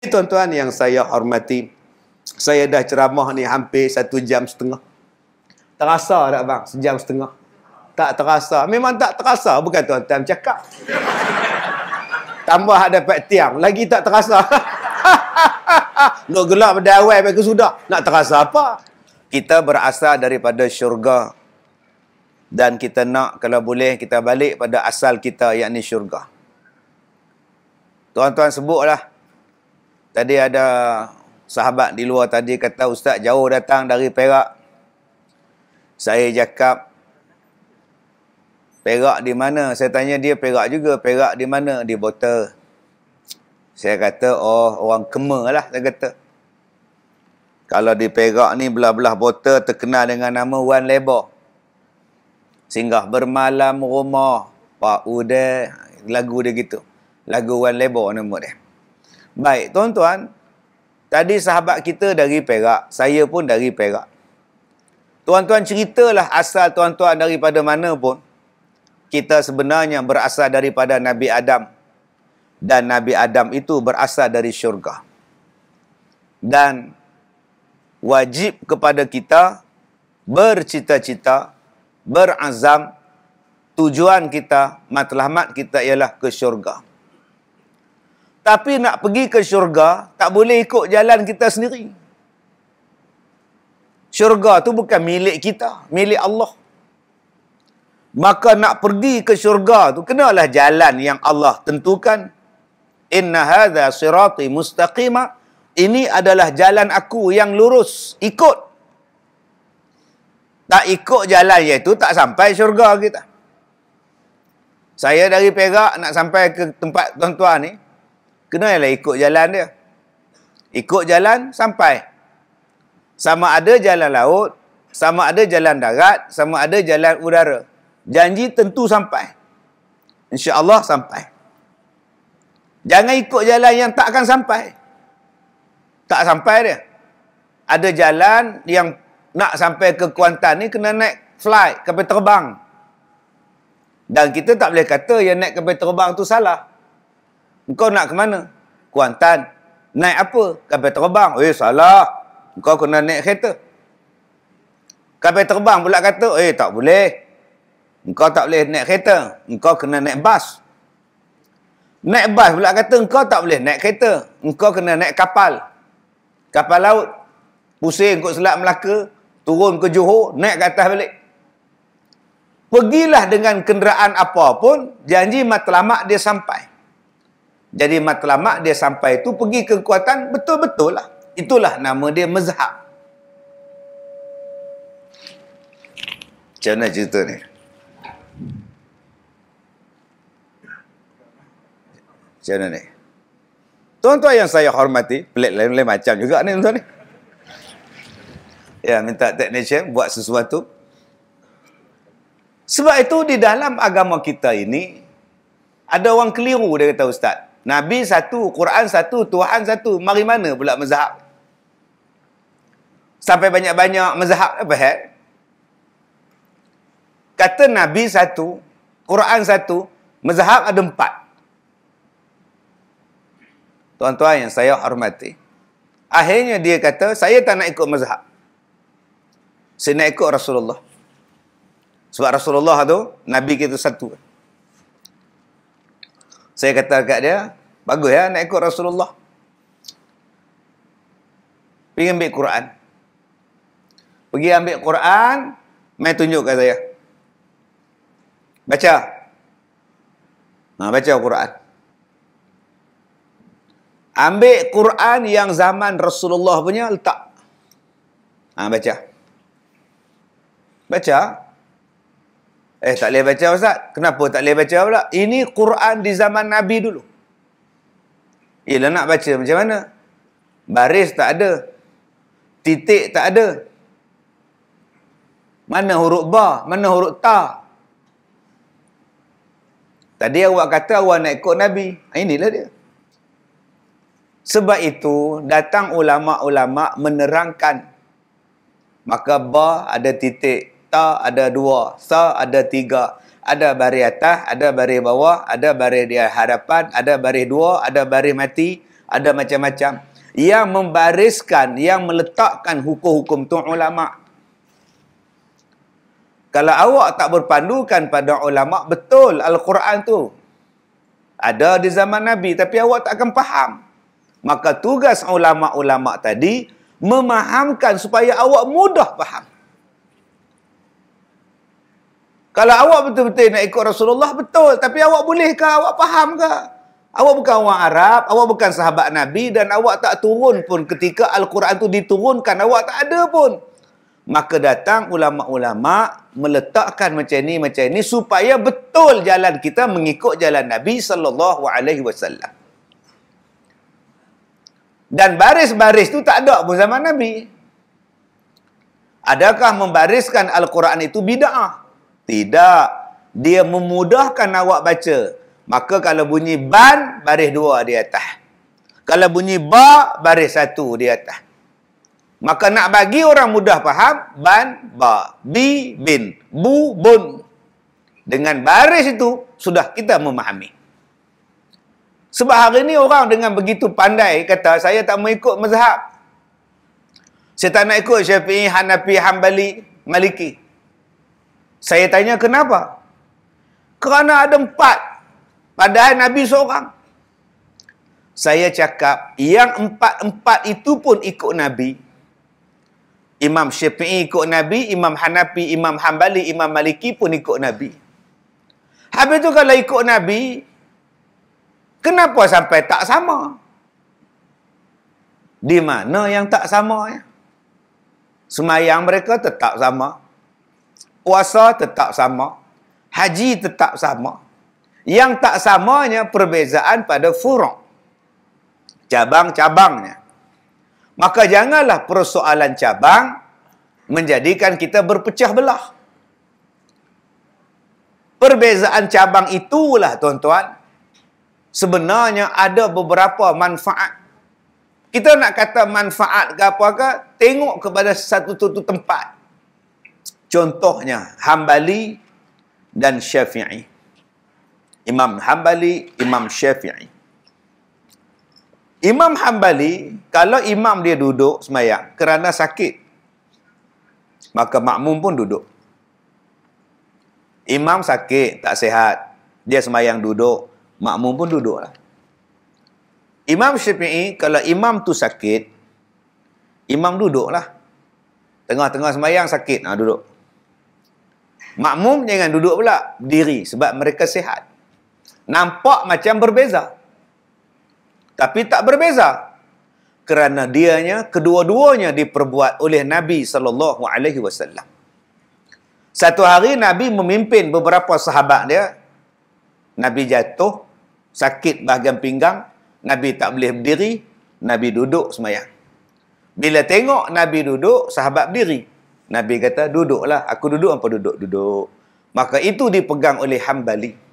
Tuan-tuan yang saya hormati, saya dah ceramah ni hampir 1.5 jam. Terasa tak bang? 1.5 jam? Tak terasa. Memang tak terasa. Bukan tuan-tuan cakap. Tambah dapat tiang. Lagi tak terasa. Nak gelap pada awal sampai ke sudah. Nak terasa apa? Kita berasal daripada syurga. Dan kita nak, kalau boleh, kita balik pada asal kita, yakni syurga. Tuan-tuan sebutlah. Tadi ada sahabat di luar tadi kata, Ustaz jauh datang dari Perak. Saya cakap, Perak di mana? Saya tanya dia, Perak juga. Perak di mana? Di Botol. Saya kata, oh, orang Kema lah, saya kata. Kalau di Perak ni, belah-belah Botol terkenal dengan nama Wan Leba. Singgah bermalam rumah Pak Ude. Lagu dia gitu. Lagu Wan Leba nama dia. Baik, tuan-tuan. Tadi sahabat kita dari Perak. Saya pun dari Perak. Tuan-tuan ceritalah asal tuan-tuan daripada mana pun. Kita sebenarnya berasal daripada Nabi Adam. Dan Nabi Adam itu berasal dari syurga. Dan wajib kepada kita bercita-cita, berazam, tujuan kita, matlamat kita ialah ke syurga. Tapi nak pergi ke syurga, tak boleh ikut jalan kita sendiri. Syurga tu bukan milik kita, milik Allah. Maka nak pergi ke syurga tu, kenalah jalan yang Allah tentukan. Inna hadha sirati mustaqima. Ini adalah jalan aku yang lurus. Ikut. Tak ikut jalan iaitu tak sampai syurga kita. Saya dari Perak nak sampai ke tempat tuan-tuan ni, kenalah ikut jalan dia. Ikut jalan sampai. Sama ada jalan laut, sama ada jalan darat, sama ada jalan udara. Janji tentu sampai. InsyaAllah sampai. Jangan ikut jalan yang tak akan sampai. Tak sampai dia. Ada jalan yang nak sampai ke Kuantan ni kena naik flight, kapal terbang. Dan kita tak boleh kata yang naik kapal terbang tu salah. Engkau nak ke mana? Kuantan. Naik apa? Kapal terbang. Salah. Engkau kena naik kereta. Kapal terbang pula kata, tak boleh. Engkau tak boleh naik kereta. Engkau kena naik bas. Naik bas pula kata, engkau tak boleh naik kereta. Engkau kena naik kapal. Kapal laut. Pusing kot Selat Melaka. Turun ke Johor. Naik ke atas balik. Pergilah dengan kenderaan apa pun. Janji matlamat dia sampai. Jadi matlamat dia sampai itu pergi ke kekuatan betul-betul lah. Itulah nama dia mazhab. Macam mana cerita ni? Macam mana ni? Tuan-tuan yang saya hormati, pelik lain-lain macam juga ni tuan-tuan ni. Ya, minta technician buat sesuatu. Sebab itu di dalam agama kita ini, ada orang keliru dia kata, Ustaz. Nabi satu, Quran satu, Tuhan satu. Mari mana pula mazhab? Sampai banyak-banyak mazhab apa hal? Kata Nabi satu, Quran satu, mazhab ada 4. Tuan-tuan yang saya hormati. Akhirnya dia kata, saya tak nak ikut mazhab. Saya nak ikut Rasulullah. Sebab Rasulullah tu, Nabi kita satu. Saya kata kat dia, bagus ya nak ikut Rasulullah. Pergi ambil Quran. Pergi ambil Quran, mai tunjuk kat saya. Baca. Baca Quran. Ambil Quran yang zaman Rasulullah punya, letak. Baca. Baca. Tak boleh baca Ustaz. Kenapa tak boleh baca pula? Ini Quran di zaman Nabi dulu. Yelah nak baca macam mana? Baris tak ada. Titik tak ada. Mana huruf ba? Mana huruf ta? Tadi awak kata awak nak ikut Nabi. Inilah dia. Sebab itu datang ulama-ulama menerangkan. Maka ba ada titik. Ta ada 2, sa ada 3, ada baris atas, ada baris bawah, ada baris di hadapan, ada baris 2, ada baris mati, ada macam-macam. Yang membariskan, yang meletakkan hukum-hukum tu ulama'. Kalau awak tak berpandukan pada ulama', betul Al-Quran tu ada di zaman Nabi, tapi awak tak akan faham. Maka tugas ulama'-ulama' tadi memahamkan supaya awak mudah faham. Kalau awak betul-betul nak ikut Rasulullah, betul. Tapi awak bolehkah? Awak faham ke? Awak bukan orang Arab, awak bukan sahabat Nabi, dan awak tak turun pun ketika Al-Quran tu diturunkan. Awak tak ada pun. Maka datang ulama'-ulama' meletakkan macam ni supaya betul jalan kita mengikut jalan Nabi SAW. Dan baris-baris tu tak ada pun zaman Nabi. Adakah membariskan Al-Quran itu bid'ah? Tidak. Dia memudahkan awak baca. Maka kalau bunyi ban, baris 2 di atas. Kalau bunyi ba, baris 1 di atas. Maka nak bagi orang mudah faham, ban, ba, bi, bin, bu, bun. Dengan baris itu, sudah kita memahami. Sebab hari ini orang dengan begitu pandai kata, saya tak mau ikut mazhab. Saya tak nak ikut Syafi'i, Hanafi, Hambali, Maliki. Saya tanya kenapa? Kerana ada 4. Padahal Nabi seorang. Saya cakap, yang 4 itu pun ikut Nabi. Imam Syafi'i ikut Nabi, Imam Hanafi, Imam Hambali, Imam Maliki pun ikut Nabi. Habis tu kalau ikut Nabi, kenapa sampai tak sama? Di mana yang tak samanya? Semayang mereka tetap sama. Puasa tetap sama. Haji tetap sama. Yang tak samanya perbezaan pada furu'. Cabang-cabangnya. Maka janganlah persoalan cabang menjadikan kita berpecah belah. Perbezaan cabang itulah, tuan-tuan, sebenarnya ada beberapa manfaat. Kita nak kata manfaat ke apa ke, tengok kepada satu tempat. Contohnya, Hambali dan Syafi'i. Imam Hambali, Imam Syafi'i. Imam Hambali, kalau imam dia duduk semayang kerana sakit, maka makmum pun duduk. Imam sakit, tak sihat, dia semayang duduk, makmum pun duduklah. Imam Syafi'i, kalau imam tu sakit, imam duduklah. Tengah-tengah semayang sakit, duduk. Makmum jangan duduk pula, berdiri, sebab mereka sihat. Nampak macam berbeza. Tapi tak berbeza. Kerana dianya, kedua-duanya diperbuat oleh Nabi SAW. Satu hari Nabi memimpin beberapa sahabat dia. Nabi jatuh, sakit bahagian pinggang. Nabi tak boleh berdiri. Nabi duduk semayang. Bila tengok Nabi duduk, sahabat berdiri. Nabi kata, duduklah. Aku duduk, apa duduk? Duduk. Maka itu dipegang oleh Hambali.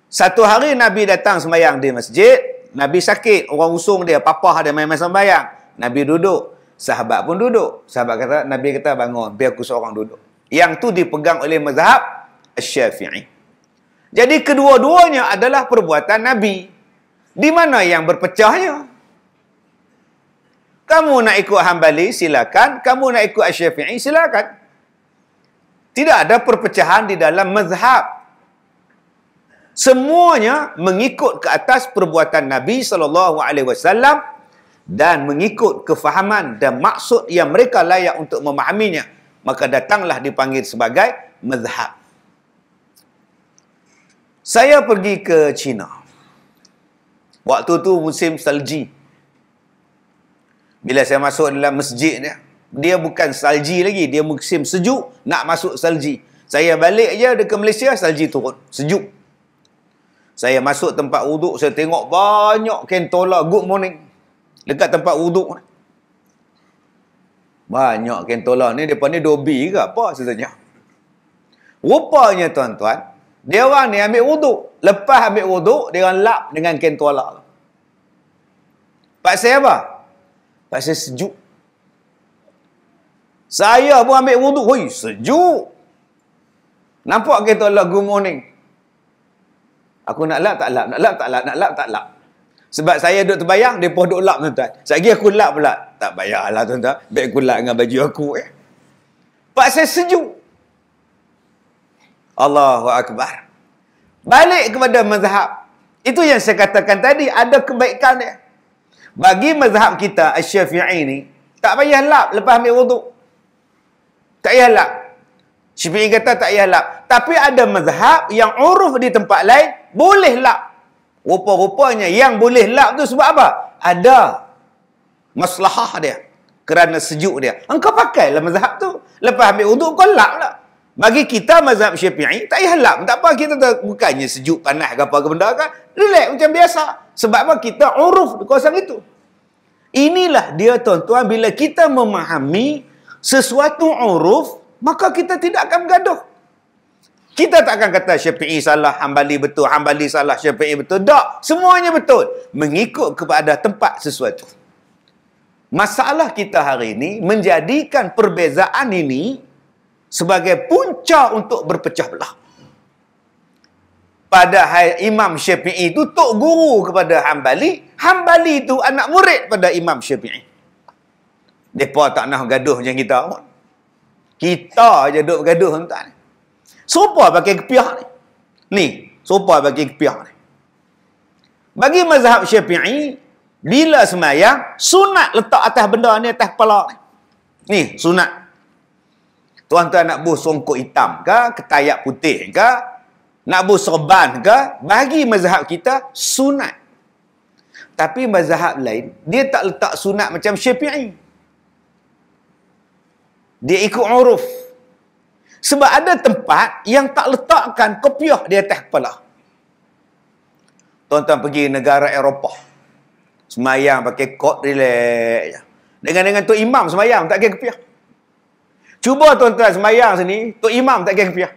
Satu hari Nabi datang sembahyang di masjid, Nabi sakit, orang usung dia, papah dia main-main sembahyang. Nabi duduk, sahabat pun duduk. Sahabat kata, Nabi kata bangun, biar aku seorang duduk. Yang tu dipegang oleh mazhab Syafi'i. Jadi kedua-duanya adalah perbuatan Nabi. Di mana yang berpecahnya? Kamu nak ikut Hambali, silakan. Kamu nak ikut Syafi'i, silakan. Tidak ada perpecahan di dalam mazhab. Semuanya mengikut ke atas perbuatan Nabi SAW dan mengikut kefahaman dan maksud yang mereka layak untuk memahaminya. Maka datanglah dipanggil sebagai mazhab. Saya pergi ke China. Waktu tu musim salji. Bila saya masuk dalam masjid dia bukan salji lagi, dia musim sejuk, nak masuk salji. Saya balik je dekat Malaysia, salji turun, sejuk. Saya masuk tempat wuduk, saya tengok banyak kentola good morning dekat tempat wuduk. Banyak kentola ni, depan ni dobi ke apa sebenarnya. Rupanya tuan-tuan, dia orang ni ambil wuduk. Lepas ambil wuduk, dia orang lap dengan kentola. Pasal apa? Pasal sejuk. Saya pun ambil wuduk, hoi, sejuk. Nampak kentola good morning. Aku nak lap tak lap, nak lap tak lap, nak lap tak lap. Sebab saya duduk terbayang, mereka duduk lap tuan-tuan. Sekejap aku lap pula. Tak payahlah tuan-tuan. Baik aku lap dengan baju aku. Pak saya sejuk. Allahu Akbar. Balik kepada mazhab. Itu yang saya katakan tadi. Ada kebaikan dia. Bagi mazhab kita, Asy-Syafi'i ni, tak payah lap lepas ambil wuduk. Tak payah lap. Syafi'i kata tak payah lap. Tapi ada mazhab yang uruf di tempat lain, boleh lap. Rupa-rupanya yang boleh lap tu sebab apa? Ada maslahah dia. Kerana sejuk dia. Engkau pakailah mazhab tu. Lepas ambil wuduk, kau lap lah. Bagi kita mazhab Syafi'i, tak payah lap. Tak apa, kita tak, bukannya sejuk, panas ke apa ke benda kan. Relax macam biasa. Sebab apa? Kita uruf di kawasan itu. Inilah dia tuan-tuan, bila kita memahami sesuatu uruf, maka kita tidak akan bergaduh. Kita tak akan kata Syafi'i salah, Hambali betul, Hambali salah, Syafi'i betul. Tak, semuanya betul. Mengikut kepada tempat sesuatu. Masalah kita hari ini, menjadikan perbezaan ini sebagai punca untuk berpecah belah. Padahal Imam Syafi'i itu tok guru kepada Hambali. Hambali itu anak murid pada Imam Syafi'i. Mereka tak nak gaduh macam kita. Kita je duduk bergaduh tuan-tuan. Siapa pakai kepiah ni? Ni, siapa pakai kepiah ni? Bagi mazhab Syafi'i, bila semayang, sunat letak atas benda ni, atas kepala ni. Ni, sunat. Tuan-tuan nak buh songkok hitam ke, ketayak putih ke, nak buh serban ke, bagi mazhab kita, sunat. Tapi mazhab lain, dia tak letak sunat macam Syafi'i. Dia ikut uruf. Sebab ada tempat yang tak letakkan kopiah di atas kepala. Tuan-tuan pergi negara Eropah. Semayang pakai kot relax je. Dengan Tok Imam semayang tak pakai kopiah. Cuba tuan-tuan semayang sini, Tok Imam tak pakai kopiah.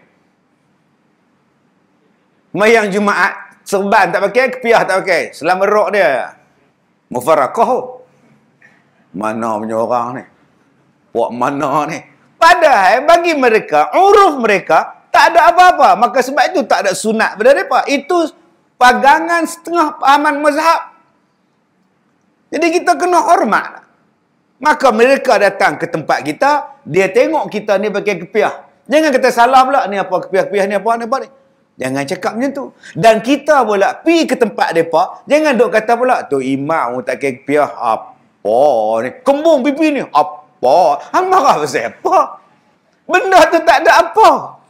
Semayang Jumaat, serban tak pakai, kopiah tak pakai. Selama rok dia. Mufarakah. Mana punya orang ni? Puak mana ni? Padahal bagi mereka, uruf mereka, tak ada apa-apa. Maka sebab itu tak ada sunat pada mereka. Itu pagangan setengah pahaman mazhab. Jadi kita kena hormat. Maka mereka datang ke tempat kita, dia tengok kita ni pakai kepiah. Jangan kata salah pula, ni apa kepiah-kepiah ni apa ni. Jangan cakap macam tu. Dan kita pula pergi ke tempat mereka, jangan duk kata pula, tu imam tak pakai kepiah. Apa ni? Kembung pipi ni. Apa? Hang marah pasal apa? Benda tu tak ada apa.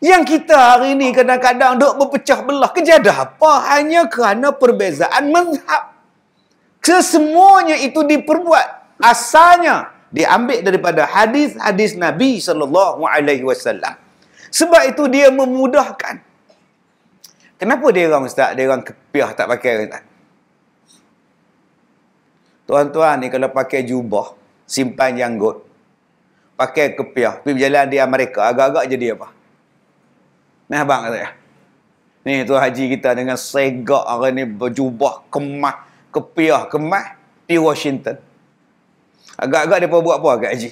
Yang kita hari ni kadang-kadang duk berpecah belah. Kejadah apa? Hanya kerana perbezaan mazhab. Kesemuanya itu diperbuat. Asalnya diambil daripada hadis-hadis Nabi SAW. Sebab itu dia memudahkan. Kenapa dia orang ustaz? Dia orang kepiah tak pakai ustaz? Tuan-tuan ni kalau pakai jubah, simpan janggut, pakai kepiah, pergi berjalan di Amerika, agak-agak jadi apa? Nah abang kata ya. Ni tuan haji kita dengan segak hari ni berjubah kemas, kepiah kemas di Washington. Agak-agak dia buat apa kat haji?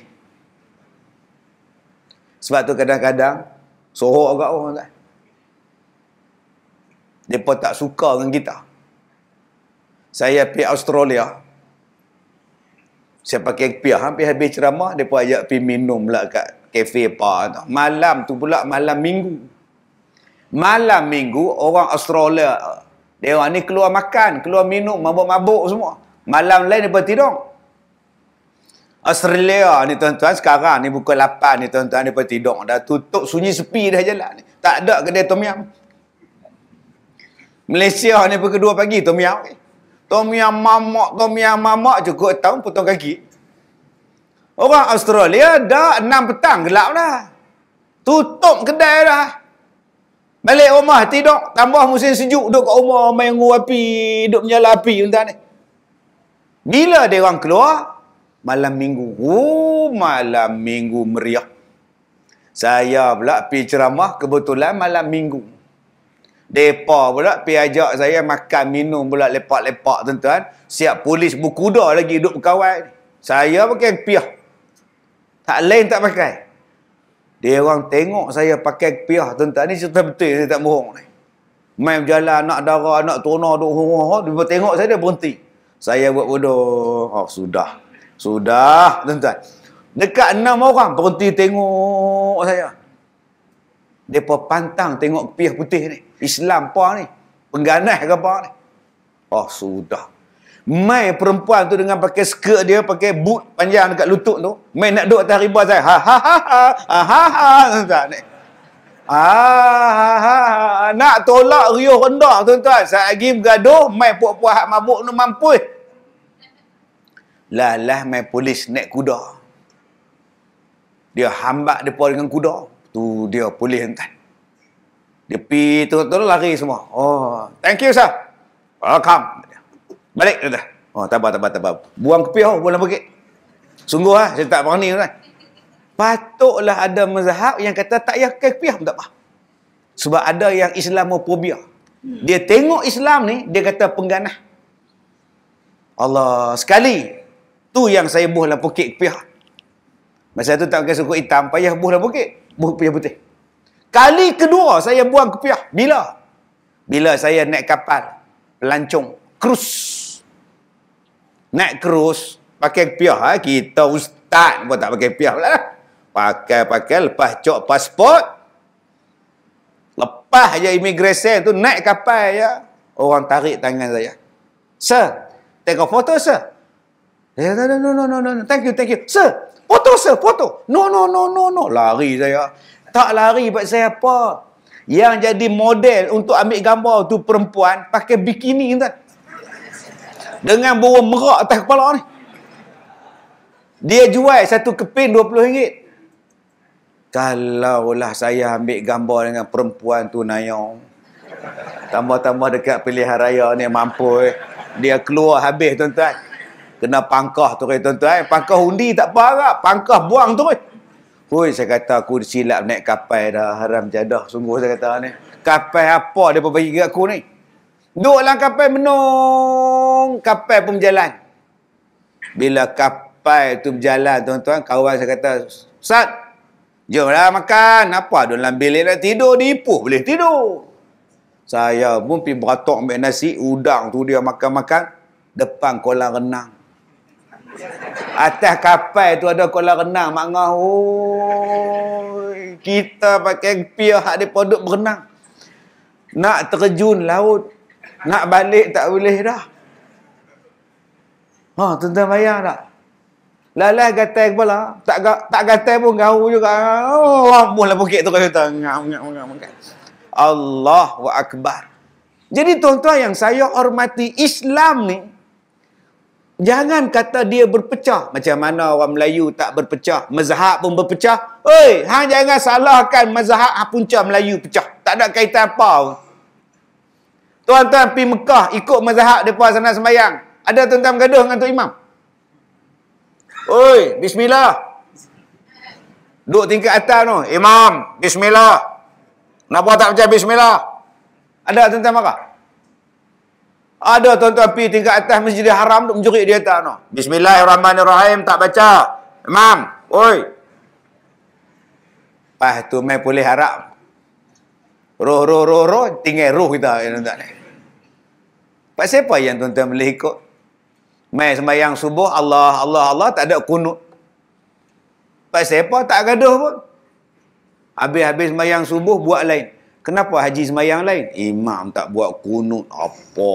Sebab tu kadang-kadang sorok agak orang tak. Depa tak suka dengan kita. Saya pergi Australia. Saya pakai kepiah, hampir habis ceramah, depa ajak pergi minum pula kat kafe apa tu. Malam tu pula malam Minggu. Malam Minggu orang Australia, dia orang ni keluar makan, keluar minum, mabuk-mabuk semua. Malam lain depa tidur. Australia ni tuan-tuan sekarang ni pukul 8 ni tuan-tuan depa tidur. Dah tutup sunyi sepi dah jalan ni. Tak ada kedai tom yam. Malaysia ni pukul 2 pagi tom yam. Tom yam mamak cukup tahun potong kaki. Orang Australia dah 6 petang gelap dah. Tutup kedai dah. Balik rumah tidur, tambah musim sejuk duduk kat rumah main nguru api, duduk menyala api tuan ni. Bila dia orang keluar malam Minggu. Malam Minggu meriah. Saya pula pergi ceramah kebetulan malam Minggu. Depa pula pergi ajak saya makan minum pula lepak-lepak tuan-tuan. Siap polis berkuda lagi duduk berkawal. Saya pakai kepiah. Tak lain tak pakai. Dia orang tengok saya pakai kepiah tuan-tuan. Ni cerita betul, saya tak bohong ni. Main berjalan, nak darah, nak tona, dia tengok saya, dia berhenti. Saya buat bodoh. Oh, sudah. Sudah, tuan-tuan. Dekat 6 orang berhenti tengok saya. Mereka pantang tengok kepiah putih ni. Islam apa ni? Pengganas ke apa ni? Oh, sudah. Mai perempuan tu dengan pakai skirt dia, pakai boot panjang dekat lutut tu. Mai nak duduk atas riba saya. Ha ha ha ha. Ha ha ha. Tuan-tuan ni. Nak tolak riuh rendah, tuan-tuan. Saya lagi bergaduh, mai puak-puak hak mabuk tu mampus. Lah mai polis naik kuda. Dia hambat depa dengan kuda. Tu dia polis tuan. Dia pi tu lari semua. Oh, thank you sir. Welcome. Balik dah. Oh, tabah. Buang kepiah, buang bukit. Sungguh saya tak berani tuan. Patutlah ada mazhab yang kata tak payah kepiah pun tak apa. Sebab ada yang Islamofobia. Dia tengok Islam ni, dia kata pengganah. Allah, sekali tu yang saya buh dalam bukit kepiah. Masa tu tak pakai suku hitam, payah buh dalam bukit. Buh kepiah putih. Kali kedua saya buang kepiah. Bila? Bila saya naik kapal pelancong, krus. Naik krus, pakai kepiah. Kita ustaz pun tak pakai kepiah pula lah. Pakai, lepas cok pasport. Lepas je immigration tu, naik kapal je. Orang tarik tangan saya. Sir, take a photo, sir. No. Thank you. Sir, foto, sir, foto. No. Lari saya. Tak lari buat saya apa. Yang jadi model untuk ambil gambar tu perempuan pakai bikini tuan. Dengan bau merak atas kepala ni. Dia jual satu keping RM20. Kalaulah saya ambil gambar dengan perempuan tu Nayong. Tambah-tambah dekat pilihan raya ni mampu. Dia keluar habis tuan-tuan. Kena pangkah tu tuan-tuan. Pangkah undi tak apa agak. Pangkah buang tu. Hui, saya kata aku silap naik kapal dah. Haram jadah. Sungguh saya kata ni. Kapal apa dia bagi kat aku ni? Duduk dalam kapal menung. Kapal pun berjalan. Bila kapal tu berjalan tuan-tuan. Kawan saya kata, Ustaz, jomlah makan. Apa dalam bilik nak tidur? Diipuh boleh tidur. Saya pun pergi beratok ambil nasi. Udang tu dia makan-makan. Depan kolam renang. Atas kapal tu ada kolam renang. Mak ngah. Kita pakai piah hak dia duduk berenang. Nak terjun laut. Nak balik tak boleh dah. Tuan-tuan bayang tak? Lalah gatai kepala. Tak gatai pun gaul juga. Mula bukit tu kata. Allahu Akbar. Jadi tuan-tuan yang saya hormati, Islam ni, jangan kata dia berpecah. Macam mana orang Melayu tak berpecah. Mazhab pun berpecah. Jangan salahkan mazhab punca Melayu pecah. Tak ada kaitan apa. Tuan-tuan pergi Mekah, ikut mazhab mereka sana sembahyang. Ada tuan-tuan bergaduh dengan Tok Imam. Bismillah. Duduk tingkat atas tu. Imam, Bismillah. Kenapa tak baca Bismillah? Ada tuan-tuan marah? Ada tuan-tuan pergi tingkat atas Masjidil Haram duk menjerit di atas tu. Bismillahirrahmanirrahim, tak baca. Imam, Lepas tu main boleh harap. Roh, tinggal roh kita. Pasal apa yang tuan-tuan boleh ikut? Main sembahyang subuh, Allah, tak ada kunut. Pasal apa? Tak gaduh pun. Habis sembahyang subuh, buat lain. Kenapa haji sembahyang lain? Imam tak buat kunut. Apa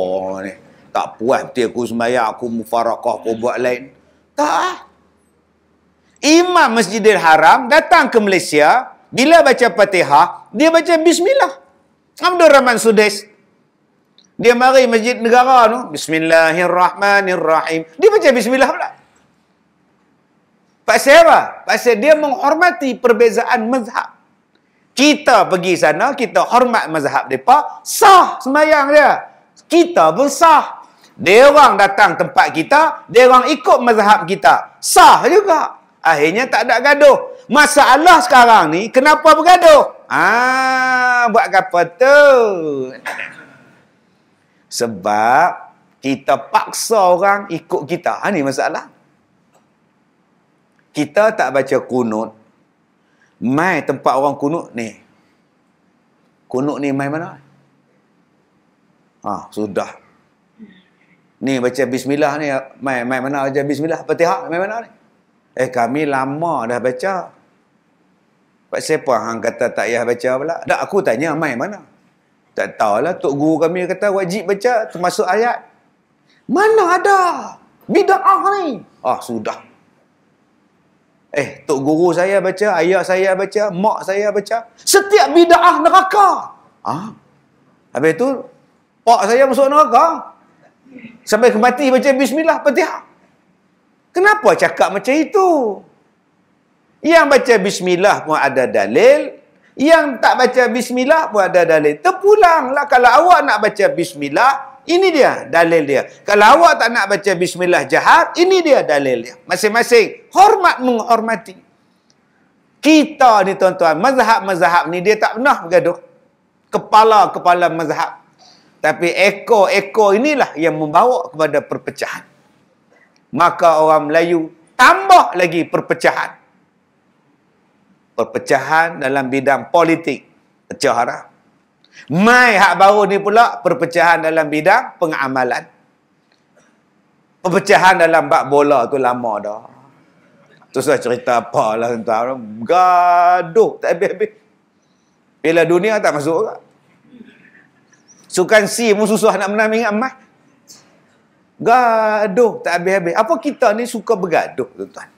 ni? Tak puas betul aku sembahyang, aku mufarakah, aku buat lain. Tak. Imam Masjidil Haram datang ke Malaysia, bila baca Fatihah, dia baca Bismillah. Abdul Rahman Sudais. Dia mari Masjid Negara tu, Bismillahirrahmanirrahim. Dia baca Bismillah pula. Pasal apa? Pasal dia menghormati perbezaan mazhab. Kita pergi sana, kita hormat mazhab mereka, sah sembahyang dia. Kita pun sah. Dia orang datang tempat kita, dia orang ikut mazhab kita. Sah juga. Akhirnya tak ada gaduh. Masalah sekarang ni, kenapa bergaduh? Buat apa tu? Sebab kita paksa orang ikut kita. Ini masalah. Kita tak baca kunut. Mai tempat orang kunut ni. Kunut ni mai mana? Sudah. Ni baca bismillah ni, mai mana baca bismillah? Fatihah mai mana ni? Kami lama dah baca. Pak siapa hang kata tak payah baca pula? Tak, aku tanya mai mana? Tak tahulah, tok guru kami kata wajib baca termasuk ayat. Mana ada? Bid'ah ni. Sudah. Tok guru saya baca, ayah saya baca, mak saya baca. Setiap bid'ah neraka. Habis tu, pak saya masuk neraka. Sampai mati baca bismillah, Fatihah. Kenapa cakap macam itu? Yang baca bismillah pun ada dalil. Yang tak baca bismillah pun ada dalil. Terpulanglah kalau awak nak baca bismillah, ini dia dalil dia. Kalau awak tak nak baca bismillah jahat, ini dia dalil dia. Masing-masing hormat menghormati. Kita ni tuan-tuan, mazhab-mazhab ni dia tak pernah bergaduh. Kepala-kepala mazhab. Tapi ekor-ekor inilah yang membawa kepada perpecahan. Maka orang Melayu tambah lagi perpecahan. Perpecahan dalam bidang politik. Pecah dah. Mai hak baru ni pula perpecahan dalam bidang pengamalan. Perpecahan dalam bab bola tu lama dah. Tu saya cerita apalah tuan-tuan. Gaduh tak habis-habis. Piala dunia tak masuk ke? Sukan C pun susah nak menang ingat emas. Gaduh tak habis-habis. Apa kita ni suka bergaduh, tuan-tuan?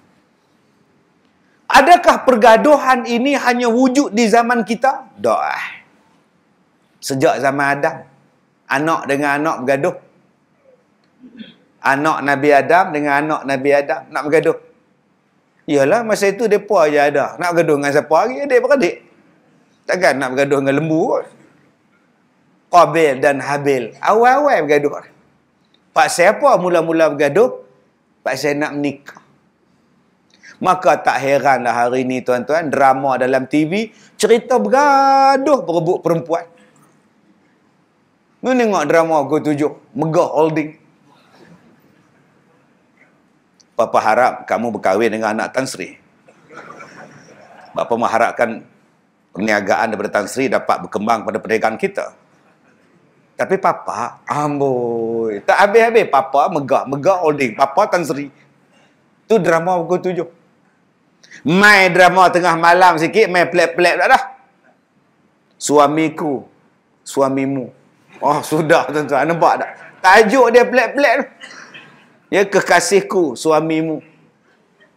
Adakah pergaduhan ini hanya wujud di zaman kita? Tak. Sejak zaman Adam. Anak dengan anak bergaduh. Anak Nabi Adam dengan anak Nabi Adam nak bergaduh. Yalah, masa itu mereka je ada. Nak bergaduh dengan siapa lagi? Adik-beradik. Takkan nak bergaduh dengan lembu kot. Qabil dan Habil. Awal-awal bergaduh. Pak siapa mula-mula bergaduh? Pak saya nak menikah. Maka tak heranlah hari ni tuan-tuan, drama dalam TV, cerita bergaduh berebut perempuan. Lu tengok drama Go7, Megah Holding. Papa harap kamu berkahwin dengan anak Tan Sri. Bapa mengharapkan perniagaan daripada Tan Sri dapat berkembang pada perniagaan kita. Tapi Papa, amboi, tak habis-habis. Papa Megah Holding, Papa Tan Sri. Tu drama Go7. Mai drama tengah malam sikit, mai pelik-pelik dah. Suamiku, suamimu. Sudah tuan-tuan, nampak tak? Tajuk dia pelik-pelik tu. Ya, kekasihku, suamimu.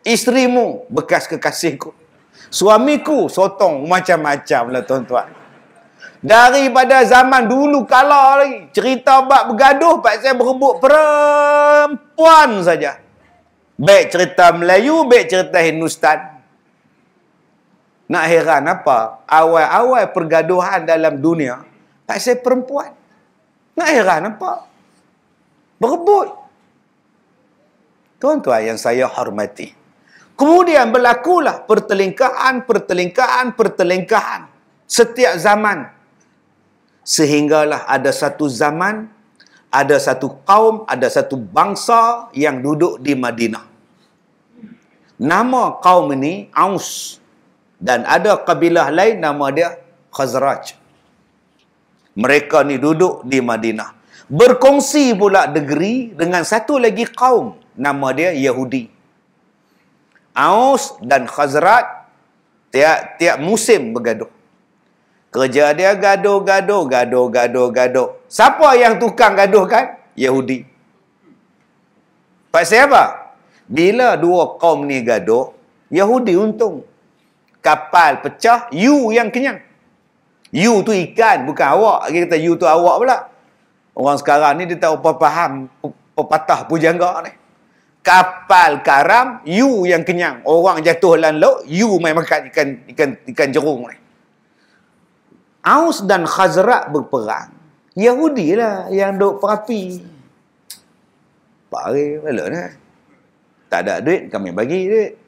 Isterimu, bekas kekasihku. Suamiku, sotong, macam-macam lah tuan-tuan. Daripada zaman dulu kala lagi, cerita bab bergaduh, pak saya berebut perempuan saja. Baik cerita Melayu, baik cerita Hindustan. Nak heran apa? Awal-awal pergaduhan dalam dunia, pak saya perempuan. Nak heran apa? Berebut. Tuan-tuan yang saya hormati. Kemudian berlakulah pertelingkahan setiap zaman. Sehinggalah ada satu zaman, ada satu kaum, ada satu bangsa yang duduk di Madinah. Nama kaum ini Aus. Dan ada kabilah lain nama dia Khazraj. Mereka ni duduk di Madinah. Berkongsi pula negeri dengan satu lagi kaum. Nama dia Yahudi. Aus dan Khazraj tiap musim bergaduh. Kerja dia gaduh. Siapa yang tukang gaduh kan? Yahudi. Pasal apa? Bila dua kaum ni gaduh, Yahudi untung. Kapal pecah, you yang kenyang. You tu ikan, bukan awak. Kita kata you tu awak pula. Orang sekarang ni dia tak apa faham pepatah pujangga ni. Kapal karam, you yang kenyang. Orang jatuh dalam laut, you main makan ikan jerung ni. Aus dan Khazraj berperang. Yahudi lah yang duk perapi. Pari balik ni. Tak ada duit, kami bagi duit.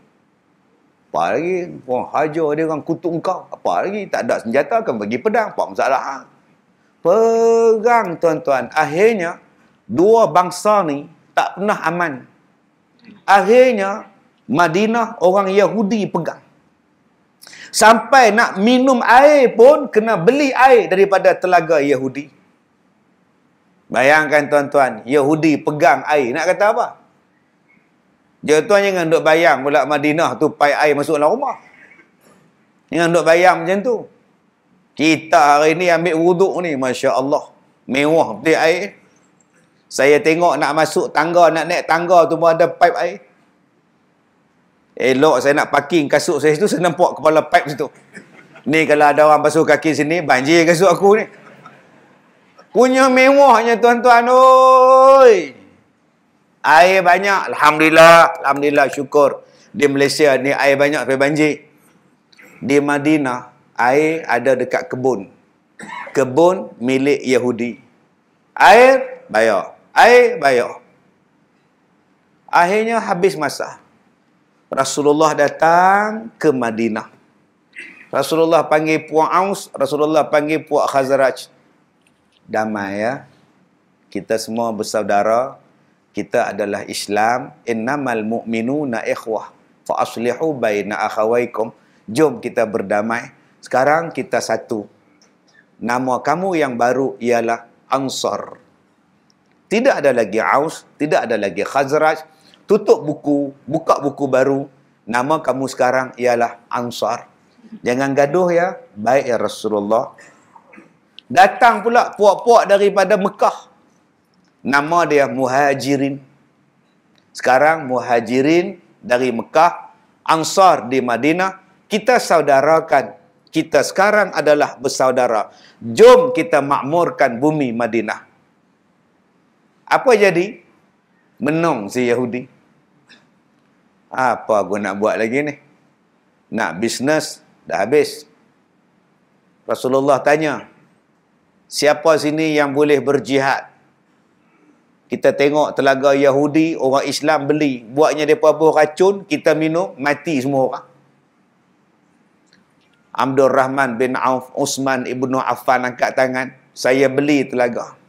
Apa lagi? Orang hajar dia, orang kutuk engkau. Apa lagi? Tak ada senjata, kami bagi pedang. Apa masalah? Perang, tuan-tuan. Akhirnya, dua bangsa ni tak pernah aman. Akhirnya, Madinah orang Yahudi pegang. Sampai nak minum air pun kena beli air daripada telaga Yahudi. Bayangkan tuan-tuan, Yahudi pegang air. Nak kata apa? Tuan jangan duk bayang pula Madinah tu pai air masuk dalam rumah. Jangan duk bayang macam tu. Kita hari ni ambil wuduk ni, Masya Allah. Mewah betul air. Saya tengok nak masuk tangga, nak naik tangga tu pun ada pipe air. Elok saya nak parking kasut saya situ, saya nampak kepala pipe situ. Ni kalau ada orang basuh kaki sini, banjir kasut aku ni. Punya mewahnya tuan-tuan, oi. Air banyak, Alhamdulillah, Alhamdulillah, syukur. Di Malaysia ni air banyak sampai banjir. Di Madinah, air ada dekat kebun. Kebun milik Yahudi. Air, bayar. Air, bayar. Akhirnya habis masa. Rasulullah datang ke Madinah. Rasulullah panggil Puak Aus, Rasulullah panggil Puak Khazraj. Damai ya. Kita semua bersaudara. Kita adalah Islam. Innamal mu'minuna ikhwah. Fa aslihu baina akhawaikum. Jom kita berdamai. Sekarang kita satu. Nama kamu yang baru ialah Ansar. Tidak ada lagi Aus, tidak ada lagi Khazraj. Tutup buku, buka buku baru. Nama kamu sekarang ialah Ansar. Jangan gaduh ya. Baik ya Rasulullah. Datang pula puak-puak daripada Mekah. Nama dia Muhajirin. Sekarang Muhajirin dari Mekah, Ansar di Madinah. Kita saudarakan. Kita sekarang adalah bersaudara. Jom kita makmurkan bumi Madinah. Apa jadi? Menung si Yahudi. Apa aku nak buat lagi ni? Nak bisnes, dah habis. Rasulullah tanya, siapa sini yang boleh berjihad? Kita tengok telaga Yahudi, orang Islam beli. Buatnya mereka buah racun, kita minum, mati semua orang. Abdul Rahman bin Auf, Usman ibnu Affan angkat tangan. Saya beli telaga.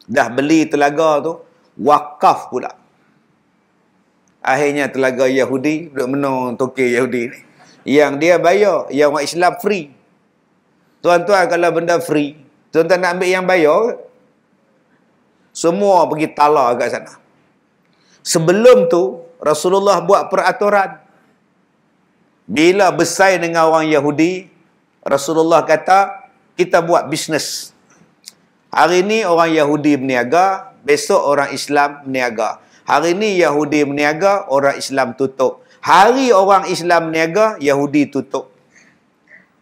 Dah beli telaga tu, wakaf pula. Akhirnya telaga Yahudi, duduk menung tokey Yahudi ni. Yang dia bayar, yang orang Islam free. Tuan-tuan kalau benda free, tuan-tuan nak ambil yang bayar, semua pergi tala kat sana. Sebelum tu, Rasulullah buat peraturan. Bila bersaing dengan orang Yahudi, Rasulullah kata, kita buat bisnes. Hari ni orang Yahudi berniaga, besok orang Islam berniaga. Hari ni Yahudi berniaga, orang Islam tutup. Hari orang Islam berniaga, Yahudi tutup.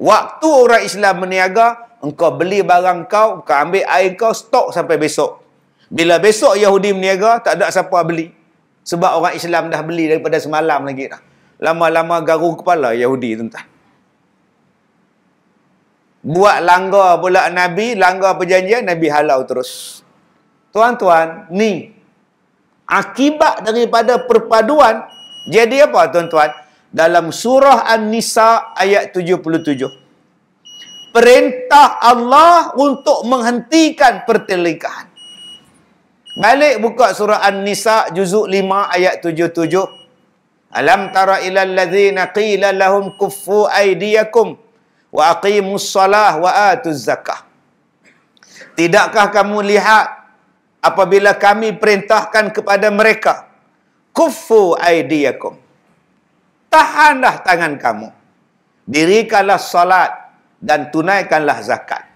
Waktu orang Islam berniaga, engkau beli barang kau, kau ambil air kau, stok sampai besok. Bila besok Yahudi berniaga, tak ada siapa beli. Sebab orang Islam dah beli daripada semalam lagi dah. Lama-lama garu kepala Yahudi, tuan-tuan. Buat langgar pula Nabi, langgar perjanjian, Nabi halau terus. Tuan-tuan, ni akibat daripada perpaduan. Jadi apa tuan-tuan? Dalam surah An-Nisa ayat 77. Perintah Allah untuk menghentikan pertelingkahan. Balik buka surah An-Nisa juzuk 5 ayat 77. Alam tara ilal ladzina qila lahum kuffu aydiyakum wa aqimus salah wa atuz zakah. Tidakkah kamu lihat apabila kami perintahkan kepada mereka, kuffu aydiyakum, tahanlah tangan kamu, dirikanlah salat dan tunaikanlah zakat.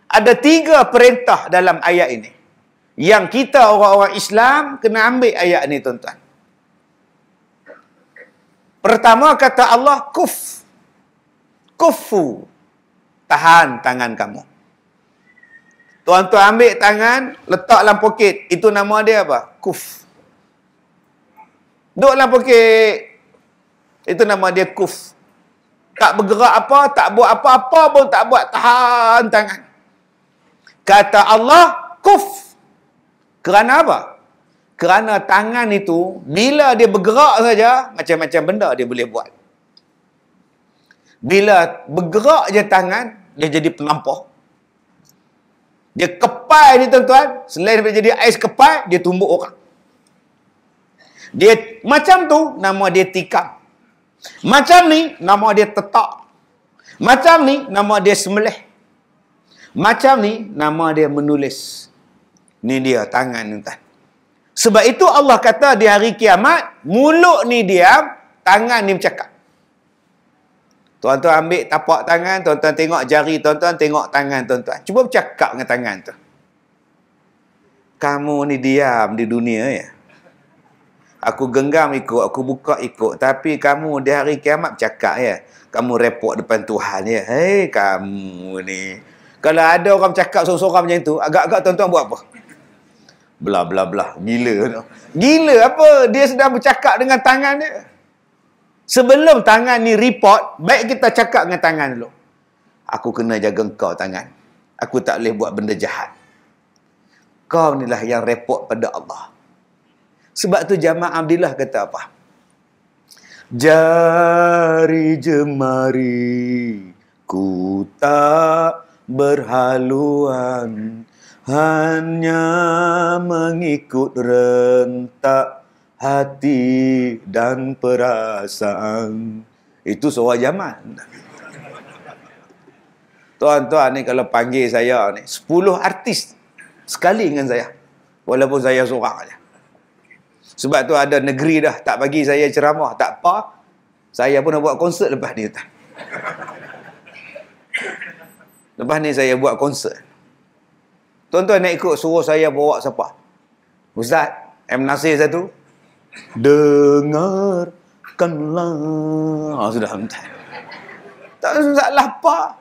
Ada 3 perintah dalam ayat ini yang kita orang-orang Islam kena ambil ayat ini, tuan-tuan. Pertama kata Allah, kuffu, tahan tangan kamu. Tuan-tuan ambil tangan, letak dalam poket. Itu nama dia apa? Kuf. Duduk dalam poket. Itu nama dia kuf. Tak bergerak apa, tak buat apa-apa pun tak buat, tahan tangan. Kata Allah, kuf. Kerana apa? Kerana tangan itu, bila dia bergerak saja, macam-macam benda dia boleh buat. Bila bergerak je tangan, dia jadi pelampau. Dia kepai ni tuan-tuan, selain daripada jadi ais kepai, dia tumbuk orang. Dia macam tu, nama dia tikam. Macam ni, nama dia tetak. Macam ni, nama dia semelih. Macam ni, nama dia menulis. Ni dia tangan ni tuan. Sebab itu Allah kata di hari kiamat, mulut ni diam, tangan ni bercakap. Tuan-tuan ambil tapak tangan, tuan-tuan tengok jari tuan-tuan, tengok tangan tuan-tuan. Cuba bercakap dengan tangan tu. Kamu ni diam di dunia ya. Aku genggam ikut, aku buka ikut. Tapi kamu di hari kiamat bercakap ya. Kamu repot depan Tuhan ya. Hei kamu ni. Kalau ada orang bercakap sorang-sorang macam tu, agak-agak tuan-tuan buat apa? Belah belah belah. Gila. Gila apa? Dia sedang bercakap dengan tangan dia. Sebelum tangan ni report, baik kita cakap dengan tangan dulu. Aku kena jaga kau tangan. Aku tak boleh buat benda jahat. Kau inilah yang report pada Allah. Sebab tu jamaah Abdillah kata apa? Jari jemari ku tak berhaluan, hanya mengikut rentak hati dan perasaan. Itu suara zaman. Tuan-tuan ni kalau panggil saya ni 10 artis sekali dengan saya. Walaupun saya seorang aja. Sebab tu ada negeri dah tak bagi saya ceramah. Tak apa. Saya pun nak buat konsert lepas ni. Lepas ni saya buat konsert. Tuan-tuan nak ikut suruh saya bawa siapa? Ustaz M. Nasir satu. Dengarkanlah. Sudah. Tak salah apa.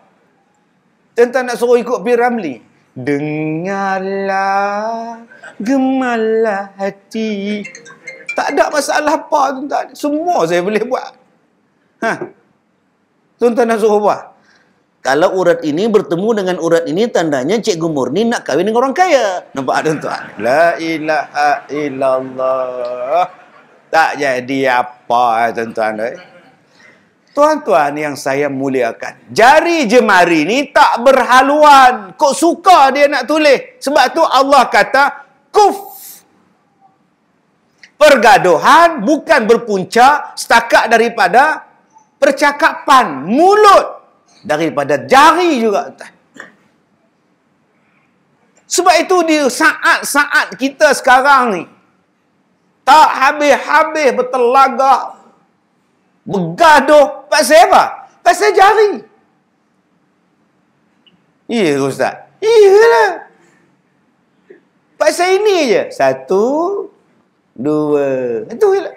Tuan-tuan nak suruh ikut P. Ramli. Dengarlah, gemalah hati. Tak ada masalah apa tuan-tuan. Semua saya boleh buat. Tuan-tuan nak suruh buat. Kalau urat ini bertemu dengan urat ini, tandanya Cikgu Murni nak kahwin dengan orang kaya. Nampak tuan-tuan? La ilaha illallah. Tak jadi apa tuan-tuan. Tuan-tuan yang saya muliakan, jari jemari ni tak berhaluan. Kok suka dia nak tulis? Sebab tu Allah kata kuf. Pergaduhan bukan berpunca setakat daripada percakapan mulut, daripada jari juga. Sebab itu di saat-saat kita sekarang ni tak habis-habis bertelagak, bergaduh. Pasal apa? Pasal jari. Ya Ustaz. Iyalah. Pasal ini je. 1, 2. Itu je lah.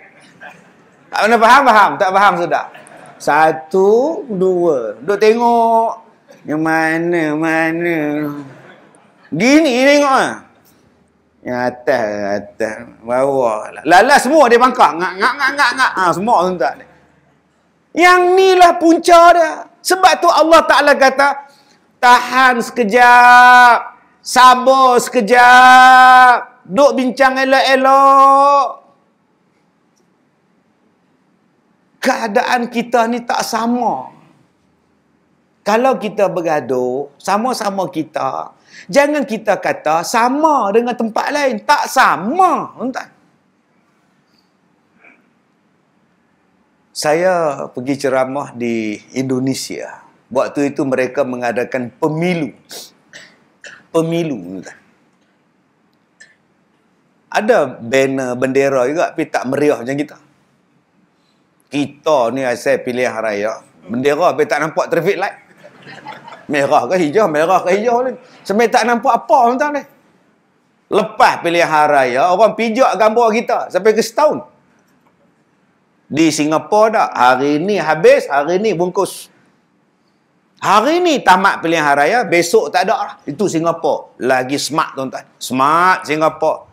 Tak pernah faham? Tak faham sudah. 1, 2. Duk tengok. Yang mana. Gini tengok lah. Yang atas. Bawah lah. Lala semua dia bangkak. Ngak. Semua tuan-tuan. Yang ni lah punca dia. Sebab tu Allah Ta'ala kata, tahan sekejap, sabar sekejap, duk bincang elok-elok. Keadaan kita ni tak sama. Kalau kita bergaduh, sama-sama kita, jangan kita kata sama dengan tempat lain. Tak sama. Entah. Saya pergi ceramah di Indonesia. Waktu itu mereka mengadakan pemilu. Ada banner bendera juga, tapi tak meriah macam kita. Kita ni asal pilihan raya. Bendera tapi tak nampak traffic light. Merah ke hijau ni. Sampai tak nampak apa tuan-tuan ni. Lepas pilihan raya, orang pijak gambar kita sampai ke setahun. Di Singapura tak? Hari ni habis, hari ni bungkus. Hari ni tamat pilihan raya, besok tak ada lah. Itu Singapura. Lagi smart tuan-tuan. Smart Singapura.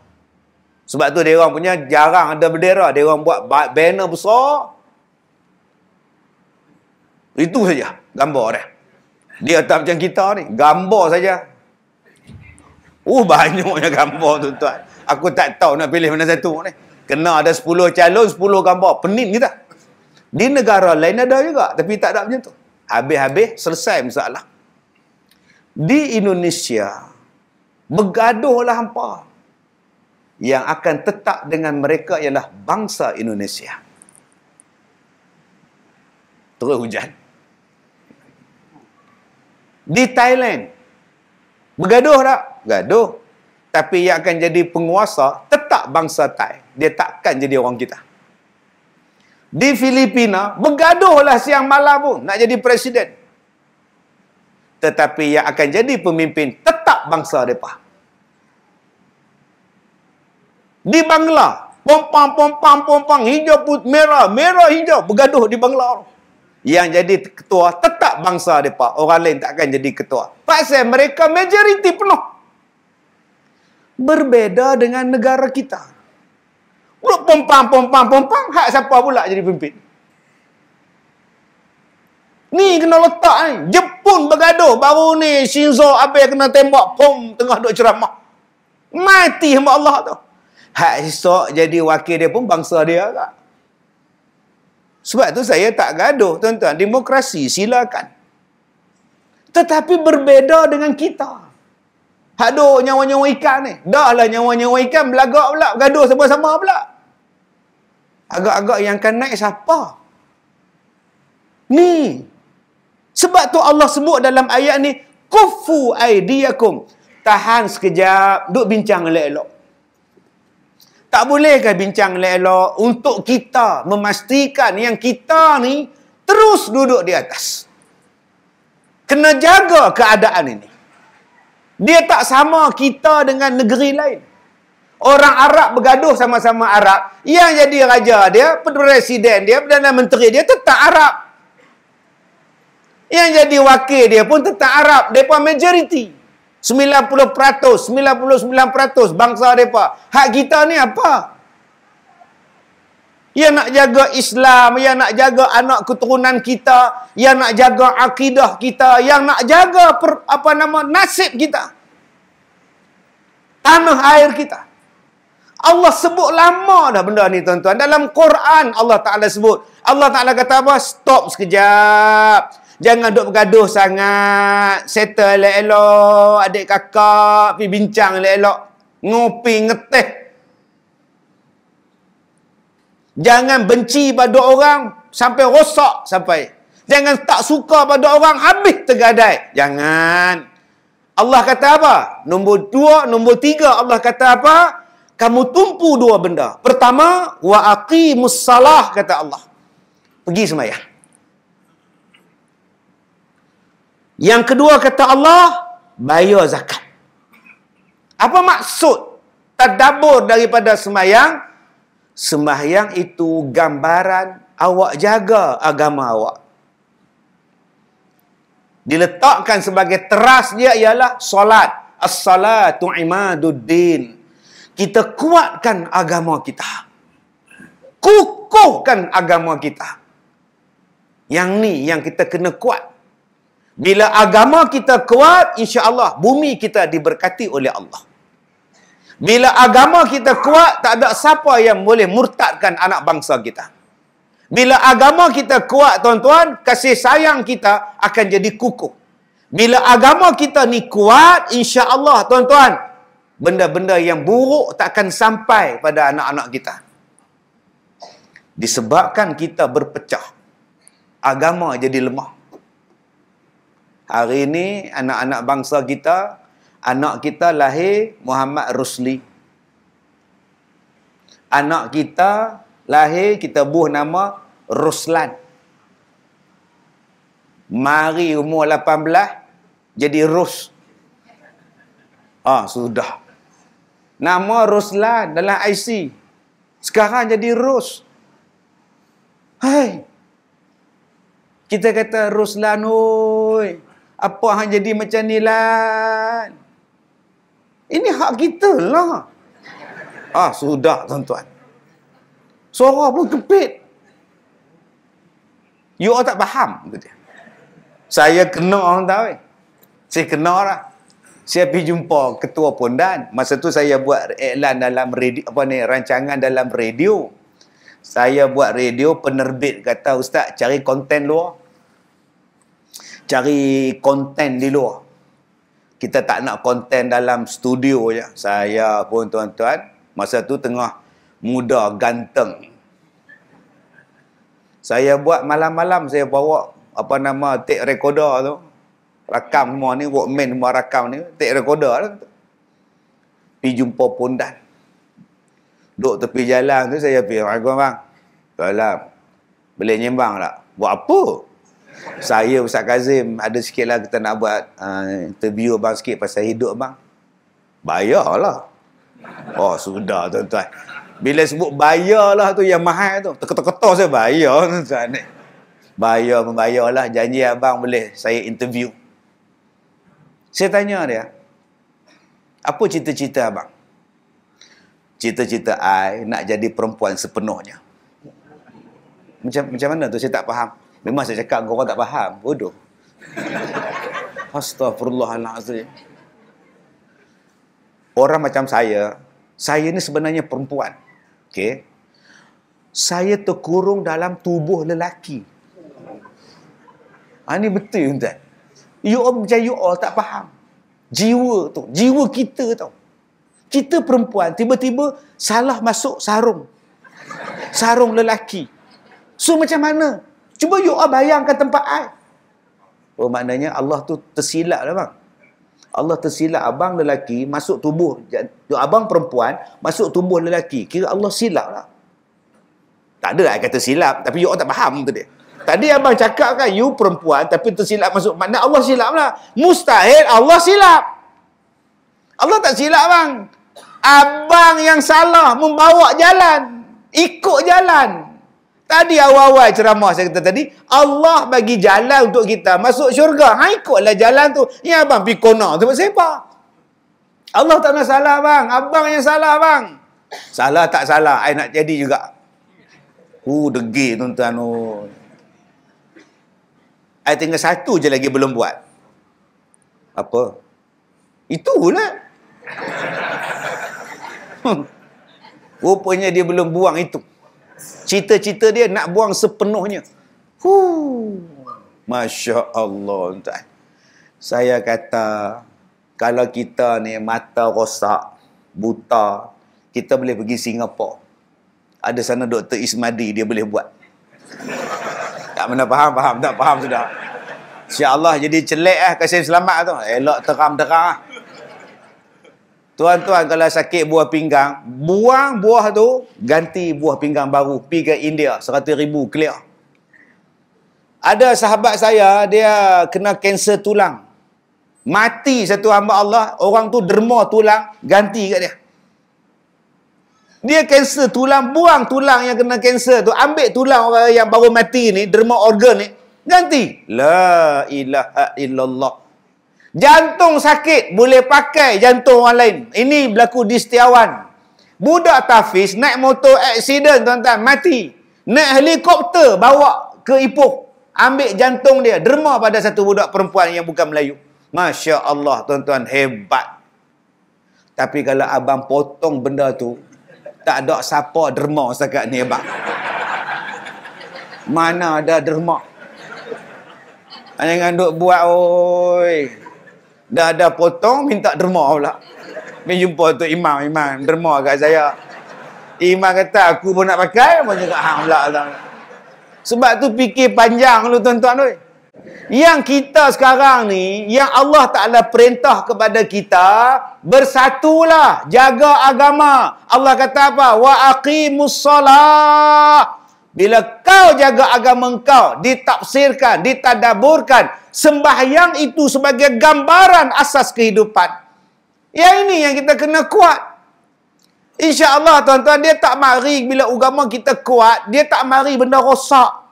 Sebab tu dia orang punya jarang ada bendera. Dia orang buat banner besar. Itu saja gambar dia. Dia tak macam kita ni. Gambar saja. Banyaknya gambar tuan-tuan. Aku tak tahu nak pilih mana satu ni. Kena ada 10 calon, 10 gambar. Pening kita. Di negara lain ada juga. Tapi tak ada macam tu. Habis-habis, selesai masalah. Di Indonesia, bergaduhlah hampa. Yang akan tetap dengan mereka ialah bangsa Indonesia. Terus hujan. Di Thailand, bergaduh tak? Gaduh. Tapi yang akan jadi penguasa tetap bangsa Thai. Dia takkan jadi orang kita. Di Filipina, bergaduhlah siang malam pun nak jadi presiden. Tetapi yang akan jadi pemimpin tetap bangsa mereka. Di Bangla, pompang, hijau, putih, merah, hijau, bergaduh di Bangla. Yang jadi ketua tetap bangsa mereka. Orang lain tak akan jadi ketua. Pasal mereka majoriti penuh. Berbeda dengan negara kita. Pompang, hak siapa pula jadi pemimpin? Ni kena letak ni. Jepun bergaduh. Baru ni Shinzo Abe kena tembak. Pom, tengah duk ceramah. Mati hamba Allah tu. Hak esok jadi wakil dia pun bangsa dia agak. Sebab tu saya tak gaduh, tuan-tuan. Demokrasi, silakan. Tetapi berbeda dengan kita. Hak duk nyawa-nyawa ikan ni. Dah lah nyawa-nyawa ikan belagak pula. Gaduh sama-sama pula. Agak-agak yang akan naik siapa? Ni. Sebab tu Allah sebut dalam ayat ni, kufu aidiyakum. Tahan sekejap, duk bincang elok-elok. Tak bolehkah bincang elok-elok untuk kita memastikan yang kita ni terus duduk di atas. Kena jaga keadaan ini. Dia tak sama kita dengan negeri lain. Orang Arab bergaduh sama-sama Arab. Yang jadi raja dia, presiden dia, Perdana Menteri dia tetap Arab. Yang jadi wakil dia pun tetap Arab. Mereka majoriti. 90%, 99% bangsa mereka. Hak kita ni apa? Yang nak jaga Islam, yang nak jaga anak keturunan kita, yang nak jaga akidah kita, yang nak jaga nasib kita. Tanah air kita. Allah sebut lama dah benda ni, tuan-tuan. Dalam Quran Allah Ta'ala sebut. Allah Ta'ala kata apa? Stop sekejap. Jangan duk bergaduh sangat. Settle elok-elok. Adik kakak pergi bincang elok-elok. Ngopi, ngeteh. Jangan benci pada orang sampai rosak sampai. Jangan tak suka pada orang habis tergadai. Jangan. Allah kata apa? Nombor 2, nombor 3 Allah kata apa? Kamu tumpu 2 benda. Pertama, wa aqimus salah kata Allah. Pergi sembahyang. Yang kedua kata Allah, bayar zakat. Apa maksud tadabbur daripada sembahyang? Sembahyang itu gambaran awak jaga agama awak. Diletakkan sebagai teras dia ialah solat. As-salatu imaduddin. Kita kuatkan agama kita. Kukuhkan agama kita. Yang ni yang kita kena kuat. Bila agama kita kuat, insya-Allah bumi kita diberkati oleh Allah. Bila agama kita kuat, tak ada siapa yang boleh murtadkan anak bangsa kita. Bila agama kita kuat, tuan-tuan, kasih sayang kita akan jadi kukuh. Bila agama kita ni kuat, insya-Allah, tuan-tuan, benda-benda yang buruk tak akan sampai pada anak-anak kita. Disebabkan kita berpecah, agama jadi lemah. Hari ini, anak-anak bangsa kita, anak kita lahir Muhammad Rusli. Anak kita lahir, kita buh nama Ruslan. Mari umur 18, jadi Rus. Sudah. Nama Ruslan dalam IC. Sekarang jadi Rus. Hai. Kita kata Ruslan, oi. Apa hang jadi macam ni lah? Ini hak kita lah. Sudah tuan-tuan. Suara pun kepit. You all tak faham. Saya kena orang tahu. Saya kena lah. Saya pergi jumpa ketua Pondan. Masa tu saya buat iklan dalam radio, rancangan dalam radio. Saya buat radio, penerbit kata, Ustaz cari konten luar. Cari konten di luar. Kita tak nak konten dalam studio je. Saya pun tuan-tuan, masa tu tengah muda, ganteng. Saya buat malam-malam, saya bawa tape recorder tu. Rakam semua ni, Walkman semua rakam ni, tape recorder lah. Pergi jumpa pondan. Duduk tepi jalan tu saya pergi, "Assalamualaikum bang." "Salam." "Boleh nyembang tak?" "Buat apa?" "Saya Ustaz Kazim, ada sikit lah kita nak buat interview abang sikit pasal hidup abang." "Bayarlah." Oh sudah tuan-tuan. Bila sebut bayarlah tu yang mahal tu. Terketar-ketar saya bayar tuan-tuan. Bayar membayarlah, janji abang boleh saya interview. Saya tanya dia, "Apa cita-cita abang?" "Cita-cita I nak jadi perempuan sepenuhnya." Macam mana tu saya tak faham. Memang saya cakap kau orang tak faham. Bodoh. Astaghfirullahalazim. Orang macam saya ni sebenarnya perempuan. Okey. Saya terkurung dalam tubuh lelaki. Ini betul tuan. You all macam you all tak faham. Jiwa tu, jiwa kita tau. Kita perempuan tiba-tiba salah masuk sarung. Sarung lelaki. So macam mana? Cuba you all bayangkan tempat I. Oh maknanya Allah tu tersilap lah bang. Allah tersilap abang lelaki masuk tubuh abang perempuan masuk tubuh lelaki. Kira Allah silap lah. Tak ada I kata silap, tapi you all tak faham tu dia. Tadi abang cakap kan you perempuan tapi tersilap masuk, makna Allah silap lah. Mustahil Allah silap. Allah tak silap bang. Abang yang salah membawa jalan, ikut jalan. Tadi awal-awal ceramah saya kata tadi, Allah bagi jalan untuk kita masuk syurga. Ikutlah jalan tu. Ya abang pergi kona tu siapa? Allah tak nak salah bang. Abang yang salah bang. Salah tak salah, I nak jadi juga. Degil tuan-tuan. I tinggal satu je lagi belum buat. Apa? Itulah. Rupanya dia belum buang itu. Cita-cita dia nak buang sepenuhnya. Masya Allah. Tuan. Saya kata, kalau kita ni mata rosak, buta, kita boleh pergi Singapura. Ada sana Dr. Ismadi, dia boleh buat. Tak mana faham? Tak faham sudah. InsyaAllah jadi celek lah, kasih selamat tu. Elok terang-terang lah. Tuan-tuan kalau sakit buah pinggang, buang buah tu, ganti buah pinggang baru. Pergi ke India, 100,000 clear. Ada sahabat saya, dia kena kanser tulang. Mati satu hamba Allah, orang tu derma tulang, ganti kat dia. Dia kanser tulang, buang tulang yang kena kanser tu, ambil tulang orang yang baru mati ni, derma organ ni, ganti. La ilaha illallah. Jantung sakit, boleh pakai jantung orang lain. Ini berlaku di Setiawan. Budak Tafiz naik motor aksiden tuan-tuan, mati. Naik helikopter bawa ke Ipoh, ambil jantung dia, derma pada satu budak perempuan yang bukan Melayu. Masya Allah tuan-tuan, hebat. Tapi kalau abang potong benda tu, tak ada siapa derma setakat ni abang. Mana ada derma. Jangan duk buat oi. Dah ada potong, minta derma pula. Pergi jumpa tu imam derma kat saya. Imam kata, aku pun nak pakai, pun cakap hang pula. Sebab tu fikir panjang lu tuan-tuan oi. Yang kita sekarang ni, yang Allah Ta'ala perintah kepada kita, bersatulah, jaga agama. Allah kata apa? Wa aqimus salah. Bila kau jaga agama kau, ditafsirkan, ditadaburkan, sembahyang itu sebagai gambaran asas kehidupan. Yang ini yang kita kena kuat. InsyaAllah tuan-tuan, dia tak mari bila agama kita kuat, dia tak mari benda rosak.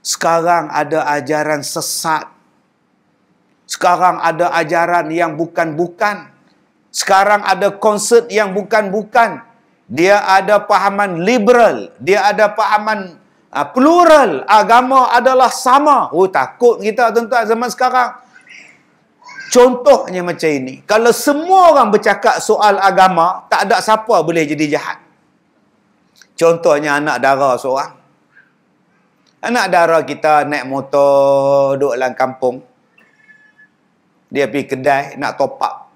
Sekarang ada ajaran sesat. Sekarang ada ajaran yang bukan-bukan. Sekarang ada konsep yang bukan-bukan. Dia ada pahaman liberal. Dia ada pahaman plural. Agama adalah sama. Takut kita tuan-tuan zaman sekarang. Contohnya macam ini. Kalau semua orang bercakap soal agama, tak ada siapa boleh jadi jahat. Contohnya anak dara seorang. Anak dara kita naik motor, duduk dalam kampung. Dia pergi kedai, nak top up.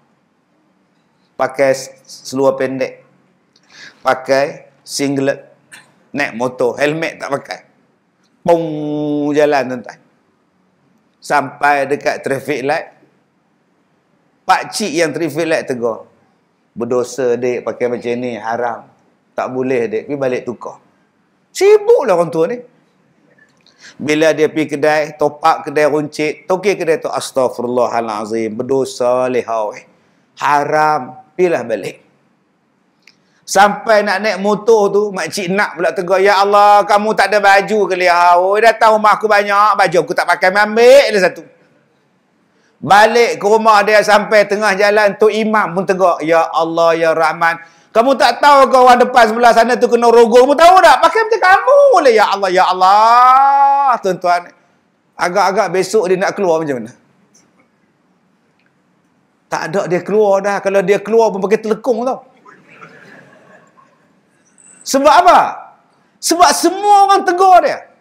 Pakai seluar pendek. Pakai singlet. Naik motor, helmet tak pakai. Pung jalan tuan-tuan. Sampai dekat traffic light. Pakcik yang traffic light tegur. Berdosa dek pakai macam ni, haram. Tak boleh dek, pergi balik tukar. Sibuklah orang tua ni. Bila dia pergi kedai, top up kedai runcit, tokek kedai tu, astagfirullahalazim, berdosa lehau. Haram, pilah balik. Sampai nak naik motor tu, makcik nak pula tegur, ya Allah, kamu tak ada baju ke lehau? Datang rumah aku banyak, baju aku tak pakai, ambil satu. Balik ke rumah dia sampai tengah jalan, Tok Imam pun tegur, ya Allah, ya Rahman, kamu tak tahu ke orang depan sebelah sana tu kena rogol? Kamu tahu tak? Pakai macam kamu boleh. Ya Allah, ya Allah. Tuan-tuan, agak-agak besok dia nak keluar macam mana? Tak ada dia keluar dah. Kalau dia keluar pun pakai telekung tau. Sebab apa? Sebab semua orang tegur dia.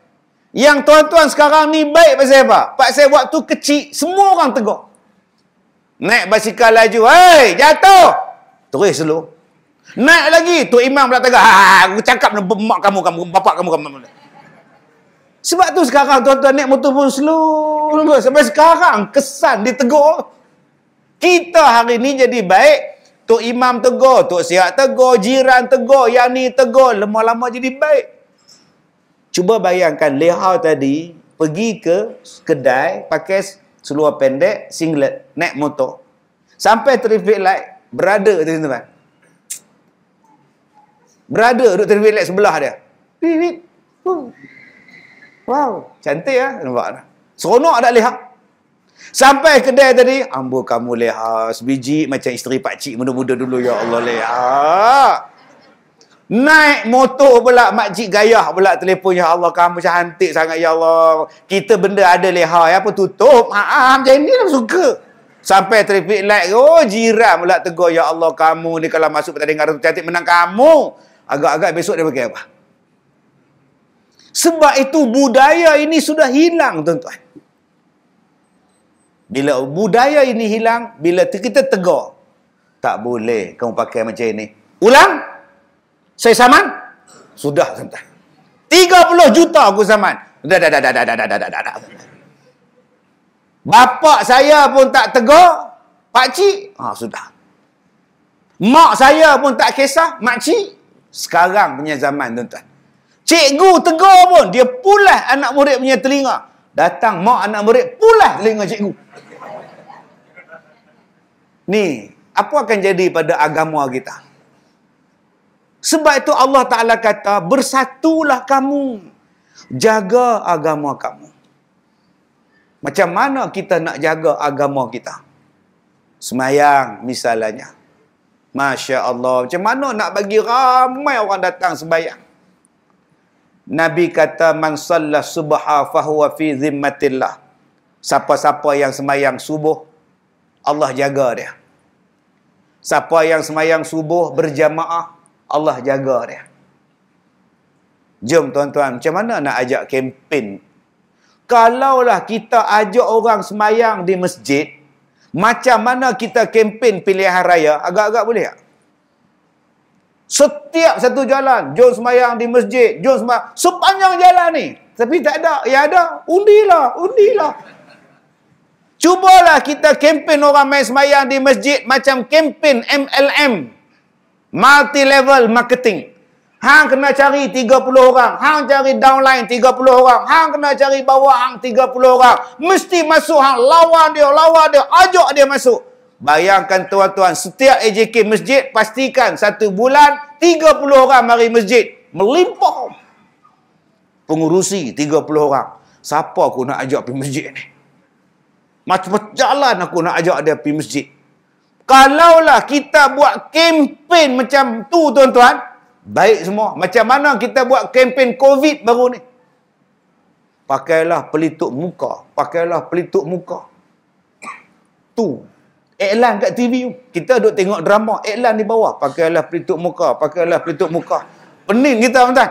Yang tuan-tuan sekarang ni baik pasal apa? Pasal waktu kecil, semua orang tegur. Naik basikal laju, hei, jatuh. Terus slow. Naik lagi, Tok Imam pula tegur, aku cakap dengan mak kamu, bapak kamu. Sebab tu sekarang tuan-tuan naik motor pun slow. Sampai sekarang, kesan ditegur. Kita hari ni jadi baik, Tok Imam tegur, Tok Siak tegur, jiran tegur, yang ni tegur, lama-lama jadi baik. Cuba bayangkan, lehau tadi, pergi ke kedai, pakai seluar pendek, singlet, naik motor. Sampai traffic light, berada tu tuan-tuan. Berada duduk traffic light sebelah dia. Wow, cantik lah. Nampak tak? Seronok tak lihat? Sampai kedai tadi, ambo kamu lihat. Sebiji macam isteri pakcik muda-muda dulu. Ya Allah lihat. Naik motor pula, makcik gayah pula telefon. Ya Allah, kamu cantik sangat. Ya Allah. Kita benda ada lihat. Apa tutup? Macam ni lah suka. Sampai traffic light. Oh, jiran pula tegur. Ya Allah, kamu ni kalau masuk tak dengar tu cantik menang kamu. Agak-agak besok dia pakai apa? Sebab itu budaya ini sudah hilang, tuan-tuan. Bila budaya ini hilang, bila kita tegur, tak boleh kamu pakai macam ini. Ulang? Saya saman? Sudah, tuan-tuan. 30 juta aku saman. Dah. Bapak saya pun tak tegur, pakcik, sudah. Mak saya pun tak kisah, makcik. Sekarang punya zaman, tuan-tuan. Cikgu tegur pun, dia pulas anak murid punya telinga. Datang mak anak murid, pulas telinga cikgu. Ni, apa akan jadi pada agama kita? Sebab itu Allah Ta'ala kata, bersatulah kamu. Jaga agama kamu. Macam mana kita nak jaga agama kita? Semayang misalnya. Masya Allah. Macam mana nak bagi ramai orang datang sembahyang? Nabi kata, man salla subha fahuwa fi zimmatillah. Siapa-siapa yang sembahyang subuh, Allah jaga dia. Siapa yang sembahyang subuh berjamaah, Allah jaga dia. Jom tuan-tuan, macam mana nak ajak kempen? Kalaulah kita ajak orang sembahyang di masjid, macam mana kita kempen pilihan raya? Agak-agak boleh tak? Setiap satu jalan, jom sembahyang di masjid, jom sembahyang. Sepanjang jalan ni. Tapi tak ada. Ya ada. Undilah. Cubalah kita kempen orang main sembahyang di masjid macam kempen MLM. Multi-level marketing. Hang kena cari 30 orang. Hang cari downline 30 orang. Hang kena cari bawah hang 30 orang. Mesti masuk hang. Lawan dia. Ajak dia masuk. Bayangkan tuan-tuan, setiap AJK masjid, pastikan 1 bulan 30 orang mari masjid. Melimpah. Pengurusi 30 orang. Siapa aku nak ajak pergi masjid ni? Macam jalan aku nak ajak dia pergi masjid. Kalaulah kita buat kempen macam tu, tuan-tuan, baik semua. Macam mana kita buat kempen COVID baru ni? Pakailah pelitup muka. Tu. Iklan kat TV. Kita duk tengok drama. Iklan di bawah. Pakailah pelitup muka. Pening kita, tuan-tuan.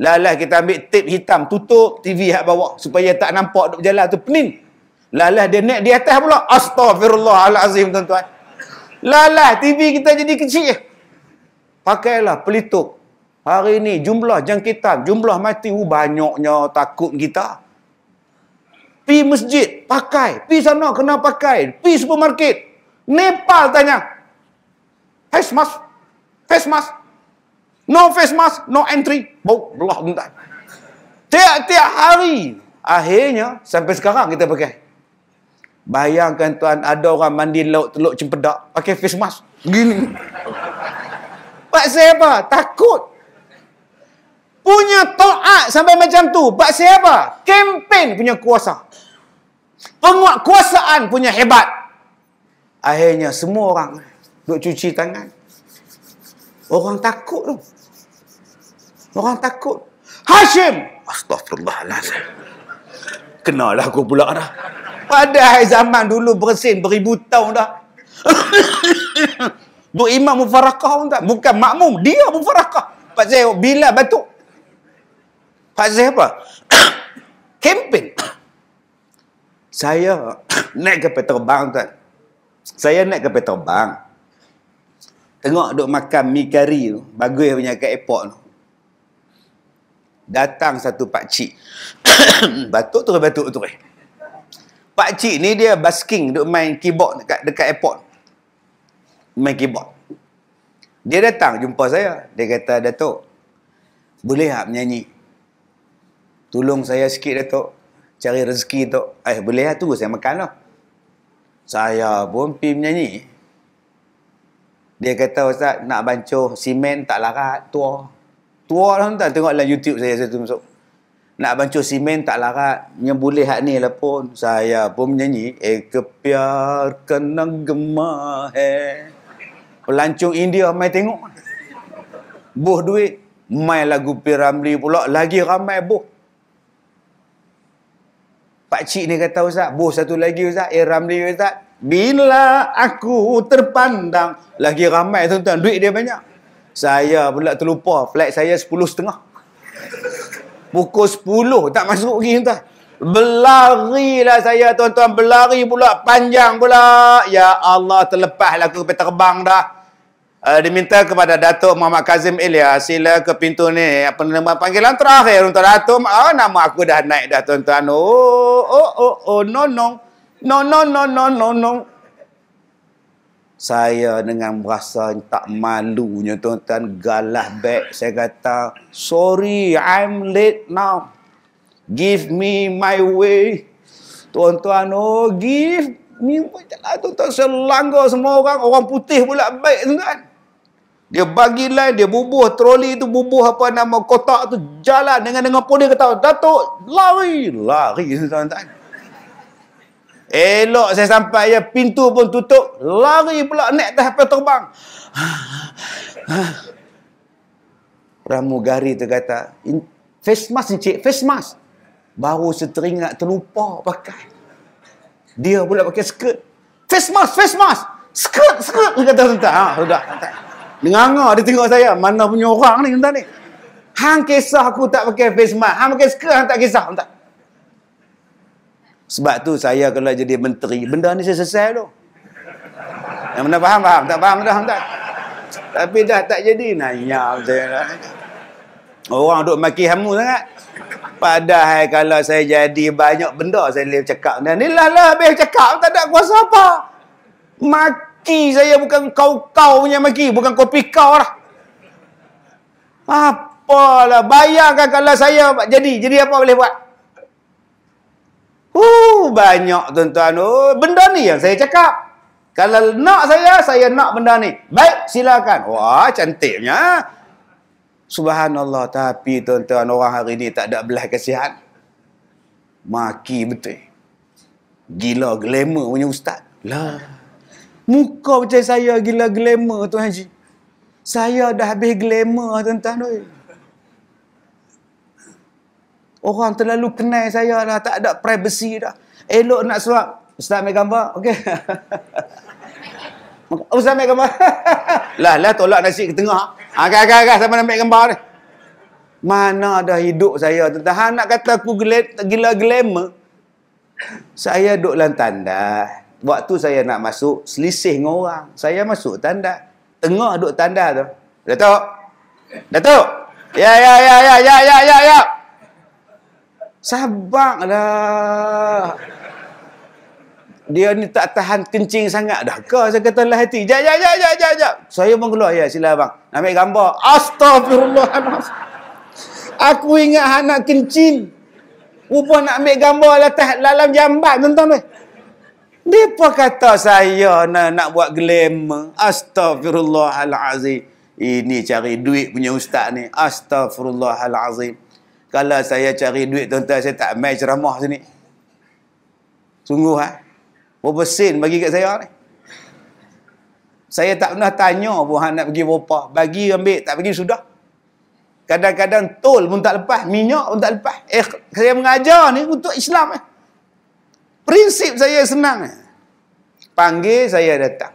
Lalah kita ambil tip hitam. Tutup TV kat bawah. Supaya tak nampak duk berjalan tu. Pening. Lalah dia naik di atas pula. Astaghfirullahalazim, tuan-tuan. Lalah TV kita jadi kecil. Pakailah pelitup. Hari ni jumlah jangkitan, jumlah mati banyaknya, takut kita. Pi masjid, pakai. Pi sana kena pakai. Pi supermarket. Nepal tanya. Face mask. Face mask. No face mask, no entry. Bau, belah bentar. Tiap-tiap hari. Akhirnya, sampai sekarang kita pakai. Bayangkan tuan, ada orang mandi laut teluk cempedak, pakai face mask. Gini. Pak saya apa? Takut. Punya taat sampai macam tu. Pak saya apa? Kempen punya kuasa. Penguatkuasaan punya hebat. Akhirnya semua orang duk cuci tangan. Orang takut tu. Orang takut. Hashim! Astaghfirullahaladzim. Kenalah aku pula dah. Padahal zaman dulu bersin beribu tahun dah. Berimam mufarakah pun tak. Bukan makmum. Dia mufarakah. Pak saya bila batuk. Pak saya apa? Kempen. Saya naik kapal terbang tuan. Saya naik kapal terbang. Tengok duk makan mi kari tu. Bagus punya kat airport tu. Datang satu pakcik. Batuk terus. Pakcik ni dia basking duk main keyboard dekat airport. Main keyboard. Dia datang jumpa saya. Dia kata, Datuk, boleh tak menyanyi? Tolong saya sikit, Datuk. Cari rezeki, Datuk. Boleh lah, tunggu saya makan lah. Saya pun pergi menyanyi. Dia kata, Ustaz, nak bancuh simen tak larat, tua. Tua lah, tak tengok dalam YouTube saya tu masuk. Nak bancuh simen tak larat, yang boleh hak ni lah pun. Saya pun menyanyi, kepiar kena gemah pelancong India mai tengok. Boh duit. Mai lagu P. Ramlee pula. Lagi ramai boh. Pakcik ni kata, Ustaz, boh satu lagi Ustaz. Ramlee Ustaz. Bila aku terpandang. Lagi ramai tuan-tuan. Duit dia banyak. Saya pula terlupa. Flight saya 10.30. Pukul 10. Tak masuk lagi tuan. Berlarilah saya tuan-tuan. Berlari pula. Panjang pula. Ya Allah. Terlepaslah aku ke terbang dah. Diminta kepada Datuk Muhammad Kazim Ilyas, sila ke pintu ni. Apa nama panggilan terakhir untuk Datuk. Nama aku dah naik dah tuan-tuan. No. Saya dengan merasa tak malunya tuan-tuan, galah back. Saya kata, sorry, I'm late now. Give me my way. Tuan-tuan, give me my way. Tuan-tuan, saya langgar semua orang. Orang putih pula baik tuan-tuan. Dia bagi line, dia bubuh troli tu, bubuh apa nama kotak tu, jalan dengan pun dia kata, Datuk, lari tuan-tuan. Elok saya sampai ya, pintu pun tutup, lari pula naik atas kapal terbang. Pramugari tu kata, face mask encik, face mask. Baru seteringat terlupa pakai. Dia pula pakai skirt. Face mask. Skirt. Dia kata tuan-tuan, sudah. Dengar dia tengok saya, mana punya orang ni tuan-tuan ni. Hang kisah aku tak pakai face mask, hang pakai skirt, hang tak kisah tuan-tuan. Sebab tu saya kalau jadi menteri, benda ni saya selesai tu. Yang mana faham? Tak faham dah tuan-tuan. Tapi dah tak jadi, nanya saya. Orang duk maki hamu sangat. Padahal kalau saya jadi banyak benda saya boleh cakap. Dan ni lah habis cakap, tak ada kuasa apa. Maki saya bukan kau punya maki, bukan kopi kau lah. Apalah, bayangkan kalau saya jadi apa boleh buat? Banyak tuan-tuan. Benda ni yang saya cakap. Kalau nak saya nak benda ni. Baik, silakan. Wah, cantiknya. Subhanallah, tapi tuan-tuan, orang hari ni tak ada belah kasihan. Maki betul. Gila glamour punya ustaz. Lah. Muka macam saya gila glamour Tuan Haji. Saya dah habis glamour tuan-tuan. Orang terlalu kenal saya dah, tak ada privacy dah. Elok nak suap. Ustaz ambil gambar. Okey. Ustaz ambil gambar. lah tolak nasi ke tengah. Agak-agak siapa nak ambil gambar ni. Mana ada hidup saya tuan-tuan. Hang nak kata aku gila glamour. Saya duduk dalam tanda. Waktu saya nak masuk, selisih dengan orang. Saya masuk tanda. Tengah duduk tanda tu. Datuk. Ya. Sabarlah. dia ni tak tahan kencing sangat dah ke? Saya kata lah hati. Jap. Saya pun keluar. Ya, sila abang. Nak ambil gambar. Astagfirullahaladzim. Aku ingat nak kencing. Rupa nak ambil gambar dalam jambat, tuan-tuan. Mereka kata saya nak buat glamour. Astagfirullahaladzim. Ini cari duit punya ustaz ni. Astagfirullahaladzim. Kalau saya cari duit, tuan-tuan, saya tak main ceramah sini. Sungguh, berapa sen bagi kat saya ni? Saya tak pernah tanya pun nak pergi berapa. Bagi, ambil. Tak bagi, sudah. Kadang-kadang tol pun tak lepas. Minyak pun tak lepas. Saya mengajar ni untuk Islam. Prinsip saya senang. Panggil, saya datang.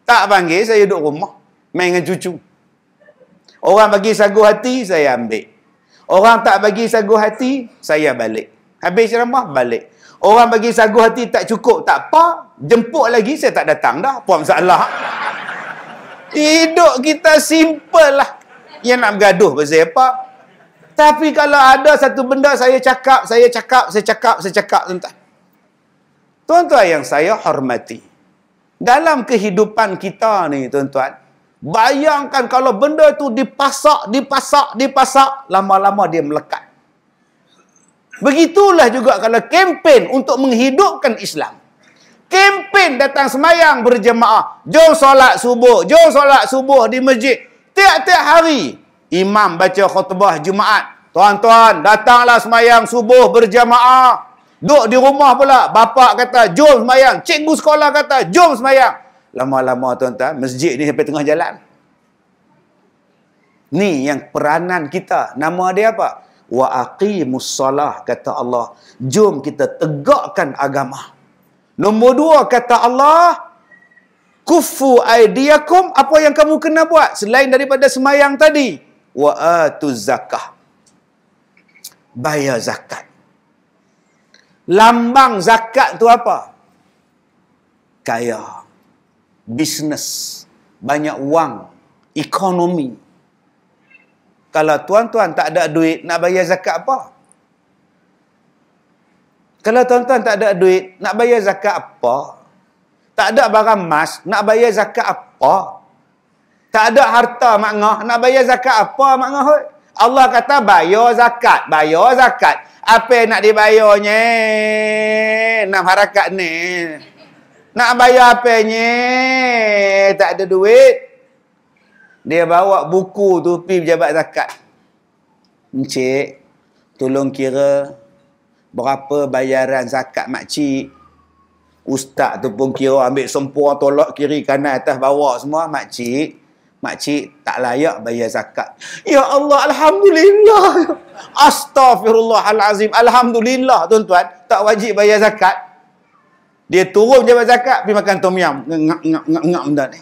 Tak panggil, saya duduk rumah. Main dengan cucu. Orang bagi sagu hati, saya ambil. Orang tak bagi sagu hati, saya balik. Habis ceramah, balik. Orang bagi sagu hati tak cukup, tak apa. Jemput lagi, saya tak datang dah. Apa masalah? Hidup kita simple lah. Yang nak bergaduh pasal apa? Tapi kalau ada satu benda saya cakap, tuan-tuan. Tuan-tuan yang saya hormati. Dalam kehidupan kita ni, tuan-tuan, bayangkan kalau benda tu dipasak, lama-lama dia melekat. Begitulah juga kalau kempen untuk menghidupkan Islam. Kempen datang semayang berjemaah. Jom solat subuh di masjid. Tiap-tiap hari, imam baca khutbah Jumaat. Tuan-tuan, datanglah semayang subuh berjamaah. Duduk di rumah pula. Bapak kata, jom semayang. Cikgu sekolah kata, jom semayang. Lama-lama, tuan-tuan, masjid ni sampai tengah jalan. Ni yang peranan kita. Nama dia apa? Wa aqimus salah, kata Allah. Jom kita tegakkan agama. Nombor 2, kata Allah, kufu aidiakum, apa yang kamu kena buat selain daripada semayang tadi? Wa atuz zakah. Bayar zakat. Lambang zakat tu apa? Kaya. Bisnes. Banyak wang. Ekonomi. Kalau tuan-tuan tak ada duit, nak bayar zakat apa? Kalau tuan-tuan tak ada duit, nak bayar zakat apa? Tak ada barang emas, nak bayar zakat apa? Tak ada harta mak ngah, nak bayar zakat apa mak ngah? Allah kata bayar zakat. Apa yang nak dibayarnya? Nak harakat ni. Nak bayar apanya? Tak ada duit. Dia bawa buku tu pergi pejabat zakat. Encik, tolong kira berapa bayaran zakat makcik. Ustaz tu pun kira ambil sempur, tolak kiri kanan atas bawah semua. Makcik tak layak bayar zakat. Ya Allah, Alhamdulillah. Astaghfirullahalazim. Alhamdulillah, tuan-tuan. Tak wajib bayar zakat. Dia turun jabat zakat, pergi makan tom yum. Ngak benda ni.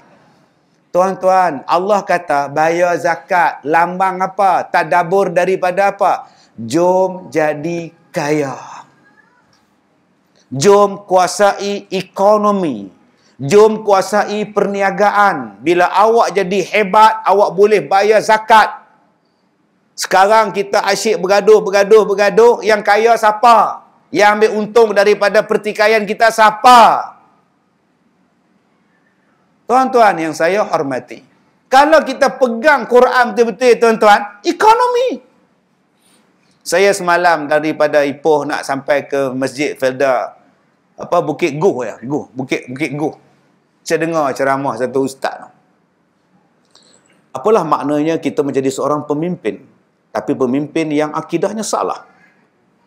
Tuan-tuan, Allah kata bayar zakat. Lambang apa? Tadabur daripada apa? Jom jadi kaya. Jom kuasai ekonomi. Jom kuasai perniagaan. Bila awak jadi hebat, awak boleh bayar zakat. Sekarang kita asyik bergaduh. Yang kaya siapa? Yang ambil untung daripada pertikaian kita siapa? Tuan-tuan yang saya hormati. Kalau kita pegang Quran betul-betul, tuan-tuan, ekonomi. Saya semalam daripada Ipoh nak sampai ke Masjid Felda, Bukit Guh ya, Bukit Guh. Saya dengar ceramah satu ustaz. Apalah maknanya kita menjadi seorang pemimpin, tapi pemimpin yang akidahnya salah?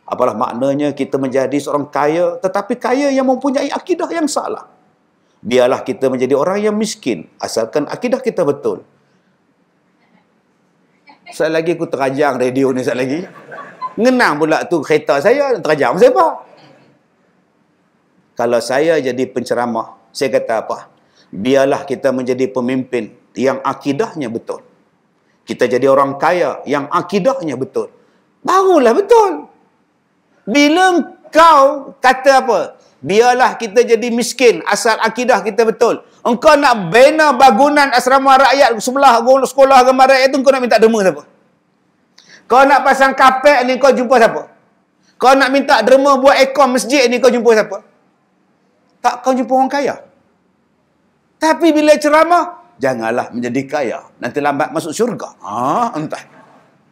Apalah maknanya kita menjadi seorang kaya, tetapi kaya yang mempunyai akidah yang salah? Biarlah kita menjadi orang yang miskin, asalkan akidah kita betul. Sekali lagi aku terajang radio ni sekali lagi. Ngenang pula tu kereta saya, terajang siapa? Kalau saya jadi penceramah, saya kata apa? Biarlah kita menjadi pemimpin yang akidahnya betul. Kita jadi orang kaya yang akidahnya betul. Barulah betul. Bila engkau kata apa? Biarlah kita jadi miskin asal akidah kita betul. Engkau nak bina bangunan asrama rakyat sebelah sekolah agama rakyat itu, engkau nak minta derma siapa? Kau nak pasang kapek ni, kau jumpa siapa? Kau nak minta derma buat ekor masjid ni, kau jumpa siapa? Tak kau jumpa orang kaya. Tapi bila ceramah, janganlah menjadi kaya. Nanti lambat masuk syurga. Entah.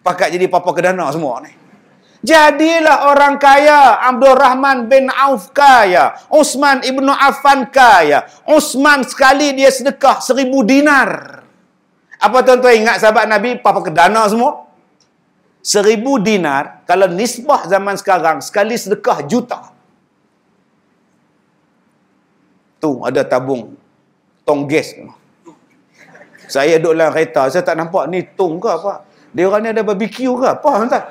Pakat jadi papa kedana semua ni. Jadilah orang kaya. Abdul Rahman bin Auf kaya. Uthman ibnu Affan kaya. Uthman sekali dia sedekah 1,000 dinar. Apa tuan-tuan ingat sahabat Nabi papa kedana semua? 1,000 dinar, kalau nisbah zaman sekarang, sekali sedekah juta. Tu ada tabung tong gas. Saya duduk dalam kereta, saya tak nampak ni tong ke apa. Dia orang ni ada barbecue ke apa, entah.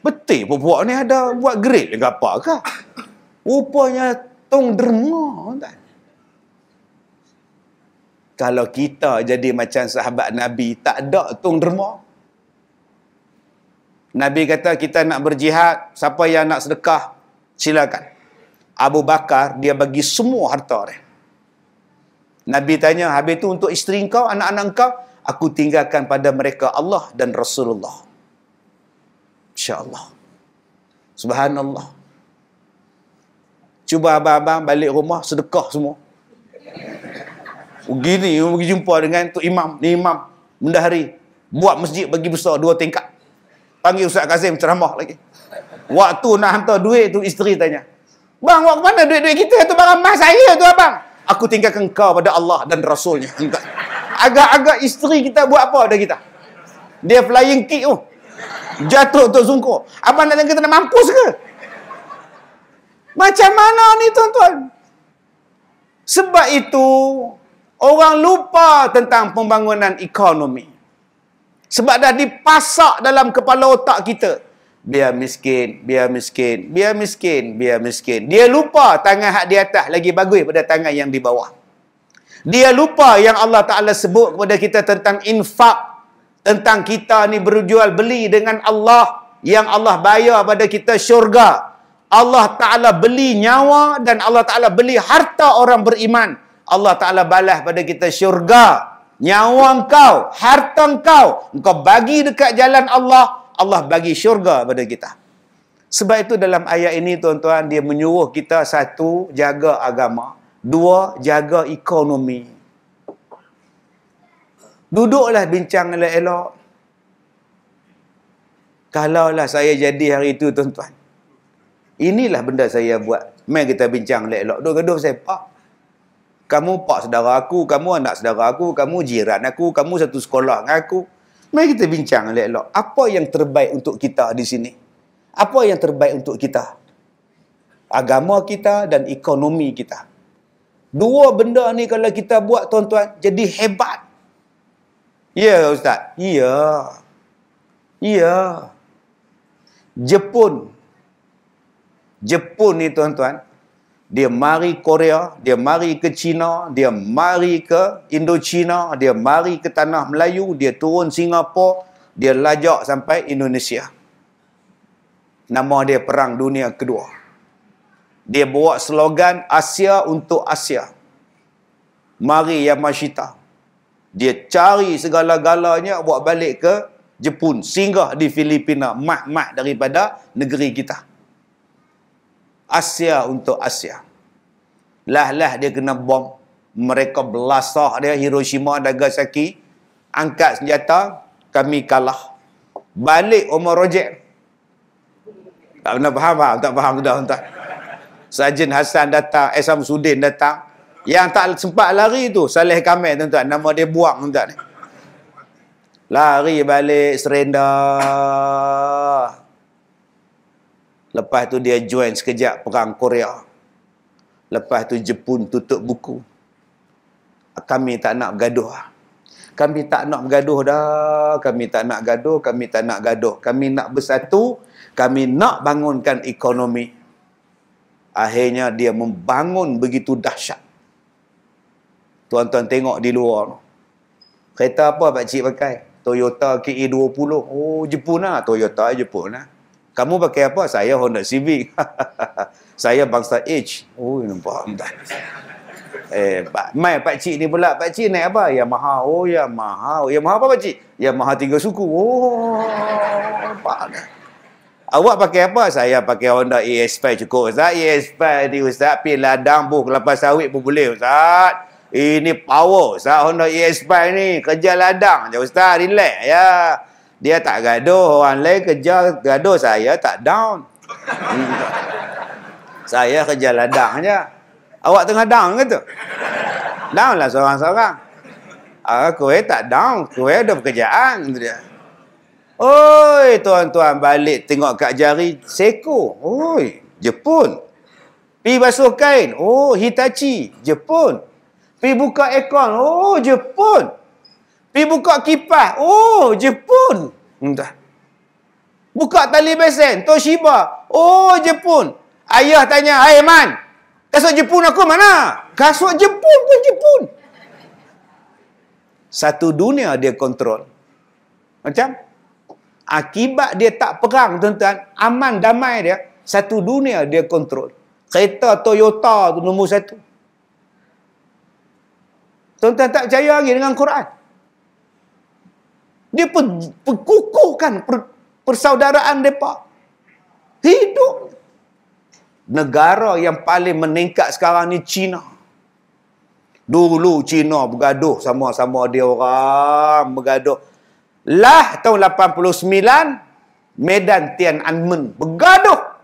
Betul puak ni ada buat grill ke apa ke. Rupanya tong derma, entah. Kalau kita jadi macam sahabat Nabi, tak ada tong derma. Nabi kata kita nak berjihad, siapa yang nak sedekah, silakan. Abu Bakar, dia bagi semua harta dia. Nabi tanya, habis tu untuk isteri kau, anak-anak kau, aku tinggalkan pada mereka Allah dan Rasulullah. InsyaAllah. Subhanallah. Cuba abang-abang balik rumah, sedekah semua. Begini, pergi jumpa dengan Tok Imam, ni Imam, Mendahari. Buat masjid bagi besar, 2 tingkat. Panggil Ustaz Kazim ceramah lagi. Waktu nak hantar duit tu, isteri tanya, bang, awak mana duit-duit kita? Itu barang emas saya tu abang. Aku tinggalkan kau pada Allah dan Rasulnya. Agak-agak isteri kita buat apa dah kita? Dia flying kick tu. Jatuh tu sungkur. Abang nak kita nak mampus ke? Macam mana ni tuan-tuan? Sebab itu, orang lupa tentang pembangunan ekonomi. Sebab dah dipasak dalam kepala otak kita. Biar miskin, biar miskin, biar miskin, biar miskin. Dia lupa tangan hak di atas lagi bagus pada tangan yang di bawah. Dia lupa yang Allah Ta'ala sebut kepada kita tentang infak. Tentang kita ni berjual beli dengan Allah. Yang Allah bayar pada kita syurga. Allah Ta'ala beli nyawa dan Allah Ta'ala beli harta orang beriman. Allah Ta'ala balas pada kita syurga. Nyawa engkau, harta engkau bagi dekat jalan Allah. Allah bagi syurga pada kita. Sebab itu dalam ayat ini tuan-tuan, dia menyuruh kita, 1, jaga agama. 2, jaga ekonomi. Duduklah bincang elok-elok. Kalaulah saya jadi hari itu tuan-tuan, inilah benda saya buat. Main kita bincang elok-elok. Duduk-duduk saya, Pak, kamu pak saudara aku, kamu anak saudara aku, kamu jiran aku, kamu satu sekolah dengan aku. Mari kita bincang elok-elok. Apa yang terbaik untuk kita di sini? Apa yang terbaik untuk kita? Agama kita dan ekonomi kita. 2 benda ni kalau kita buat tuan-tuan, jadi hebat. Ya Ustaz? Ya. Ya. Jepun ni tuan-tuan, dia mari Korea, dia mari ke China, dia mari ke Indochina, dia mari ke tanah Melayu, dia turun Singapura, dia lajak sampai Indonesia. Nama dia Perang Dunia Kedua. Dia bawa slogan Asia untuk Asia. Mari Yamashita. Dia cari segala-galanya buat balik ke Jepun, singgah di Filipina, mat-mat daripada negeri kita. Asia untuk Asia. Lah dia kena bom. Mereka belasah dia, Hiroshima, Nagasaki. Angkat senjata, kami kalah. Balik Omar Rojek. Tak pernah faham? Tak faham sudah. Tak. Sarjan Hassan datang, Samsudin datang. Yang tak sempat lari tu, Saleh Kamel tuan-tuan. Nama dia buang tuan-tuan. Lari balik, surrender. Lepas tu dia join sekejap perang Korea. Lepas tu Jepun tutup buku. Kami tak nak bergaduh. Kami tak nak bergaduh dah. Kami tak nak gaduh. Kami tak nak gaduh. Kami nak bersatu. Kami nak bangunkan ekonomi. Akhirnya dia membangun begitu dahsyat. Tuan-tuan tengok di luar. Kereta apa pakcik pakai? Toyota KE20. Oh, Jepun lah. Toyota Jepun lah. Kamu pakai apa? Saya Honda Civic. Saya bangsa H. Oh, nampak. Mai pakcik ni pula. Pakcik naik apa? Yamaha. Oh, Yamaha. Oh, Yamaha apa pakcik? Yamaha 3 suku. Oh, nampak. Awak pakai apa? Saya pakai Honda ES5 cukup, Ustaz. ES5 ni, Ustaz, pergi ladang buh kelapa sawit pun boleh, Ustaz. Ini power, Ustaz. Honda ES5 ni. Kerja ladang je, Ustaz. Relax, ya. Dia tak gaduh. Orang lain kerja gaduh. Saya tak down. Saya kerja ladang je. Awak tengah down ke tu? Down lah seorang-seorang. Kowe tak down. Kowe ada pekerjaan. Dia. Oi, tuan-tuan balik tengok kat jari. Seiko. Oi, Jepun. Pi basuh kain. Oh, Hitachi. Jepun. Pi buka aircon. Oh, Jepun. Pi buka kipas. Oh, Jepun. Entah. Buka tali besen. Toshiba. Oh, Jepun. Ayah tanya, "Hai Man, kasut Jepun aku mana?" Kasut Jepun pun Jepun. Satu dunia dia kontrol. Macam? Akibat dia tak perang, tuan-tuan, aman damai dia, satu dunia dia kontrol. Kereta Toyota tu nombor 1. Tuan-tuan tak percaya lagi dengan Quran. Dia perkukuhkan persaudaraan mereka. Hidup. Negara yang paling meningkat sekarang ni China. Dulu China bergaduh sama-sama dia orang bergaduh. Lah tahun 89 Medan Tiananmen bergaduh.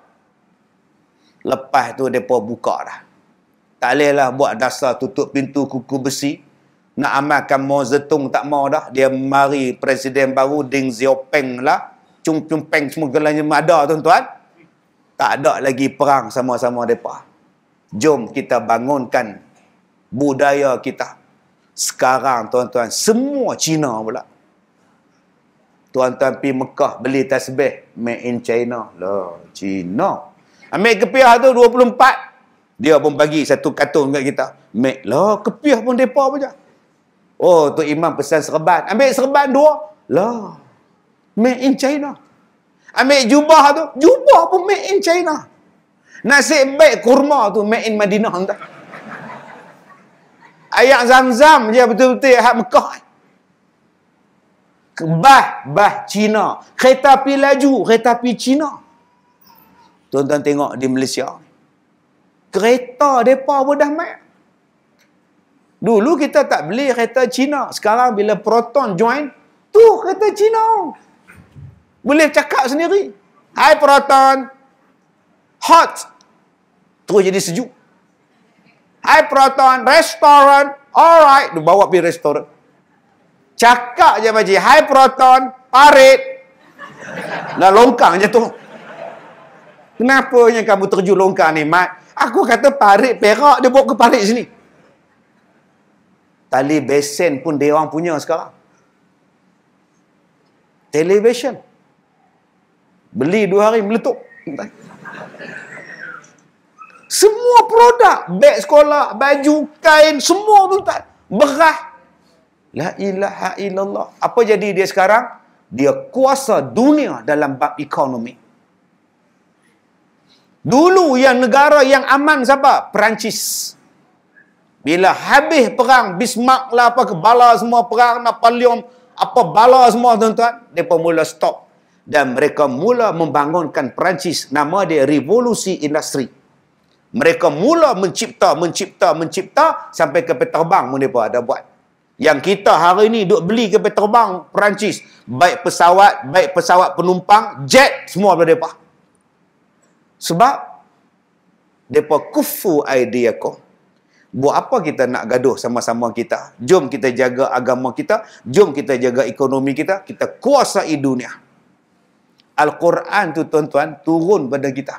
Lepas tu depa buka dah. Tak bolehlah buat dasar tutup pintu kuku besi. Nak amalkan Mao Zedong tak mau dah. Dia mari presiden baru Deng Xiaoping lah. Chung Peng semua gelanya ada, tuan-tuan. Tak ada lagi perang sama-sama depa. Jom kita bangunkan budaya kita. Sekarang tuan-tuan semua Cina pula. Tuan-tuan pergi Mekah beli tasbih made in China. Lah, Cina. Ambil kepiah tu 24. Dia pun bagi satu kartun kat kita. Made lah, kepiah pun depa aja. Oh, tu imam pesan serban. Ambil serban 2. Lah, made in China. Ambil jubah tu, jubah pun made in China. Nasi baik kurma tu made in Madinah entah. Ayat Zam-Zam je betul-betul hak Mekah. Bah Cina. Kereta api laju, kereta api Cina. Tuan-tuan tengok di Malaysia. Kereta mereka pun dah mai. Dulu kita tak beli kereta Cina. Sekarang bila Proton join, tu kereta Cina. Boleh cakap sendiri. Hai Proton. Hot. Terus jadi sejuk. Hai Proton. Restoran. Alright. Dia bawa pergi restoran. Cakap je Makcik. Hai Proton. Parit. Dah longkang je tu. Kenapanya kamu terjun longkang ni, Mat? Aku kata parit Perak. Dia bawa ke parit sini. Tali besen pun dia orang punya sekarang. Television. Beli 2 hari meletup. Semua produk. Beg sekolah, baju, kain, semua tuan-tuan. Beras. La ilaha illallah. Apa jadi dia sekarang? Dia kuasa dunia dalam bab ekonomi. Dulu yang negara yang aman siapa? Perancis. Bila habis perang, Bismarck lah apa, bala semua perang, Napoleon, apa bala semua tuan-tuan, mereka mula stop. Dan mereka mula membangunkan Perancis. Nama dia Revolusi Industri. Mereka mula mencipta, sampai kapal terbang mereka ada buat. Yang kita hari ni duk beli kapal terbang Perancis. Baik pesawat penumpang, jet, semua pada mereka. Sebab mereka kufu aidiakum. Buat apa kita nak gaduh sama-sama kita? Jom kita jaga agama kita. Jom kita jaga ekonomi kita. Kita kuasai dunia. Al-Quran tu tuan-tuan turun pada kita.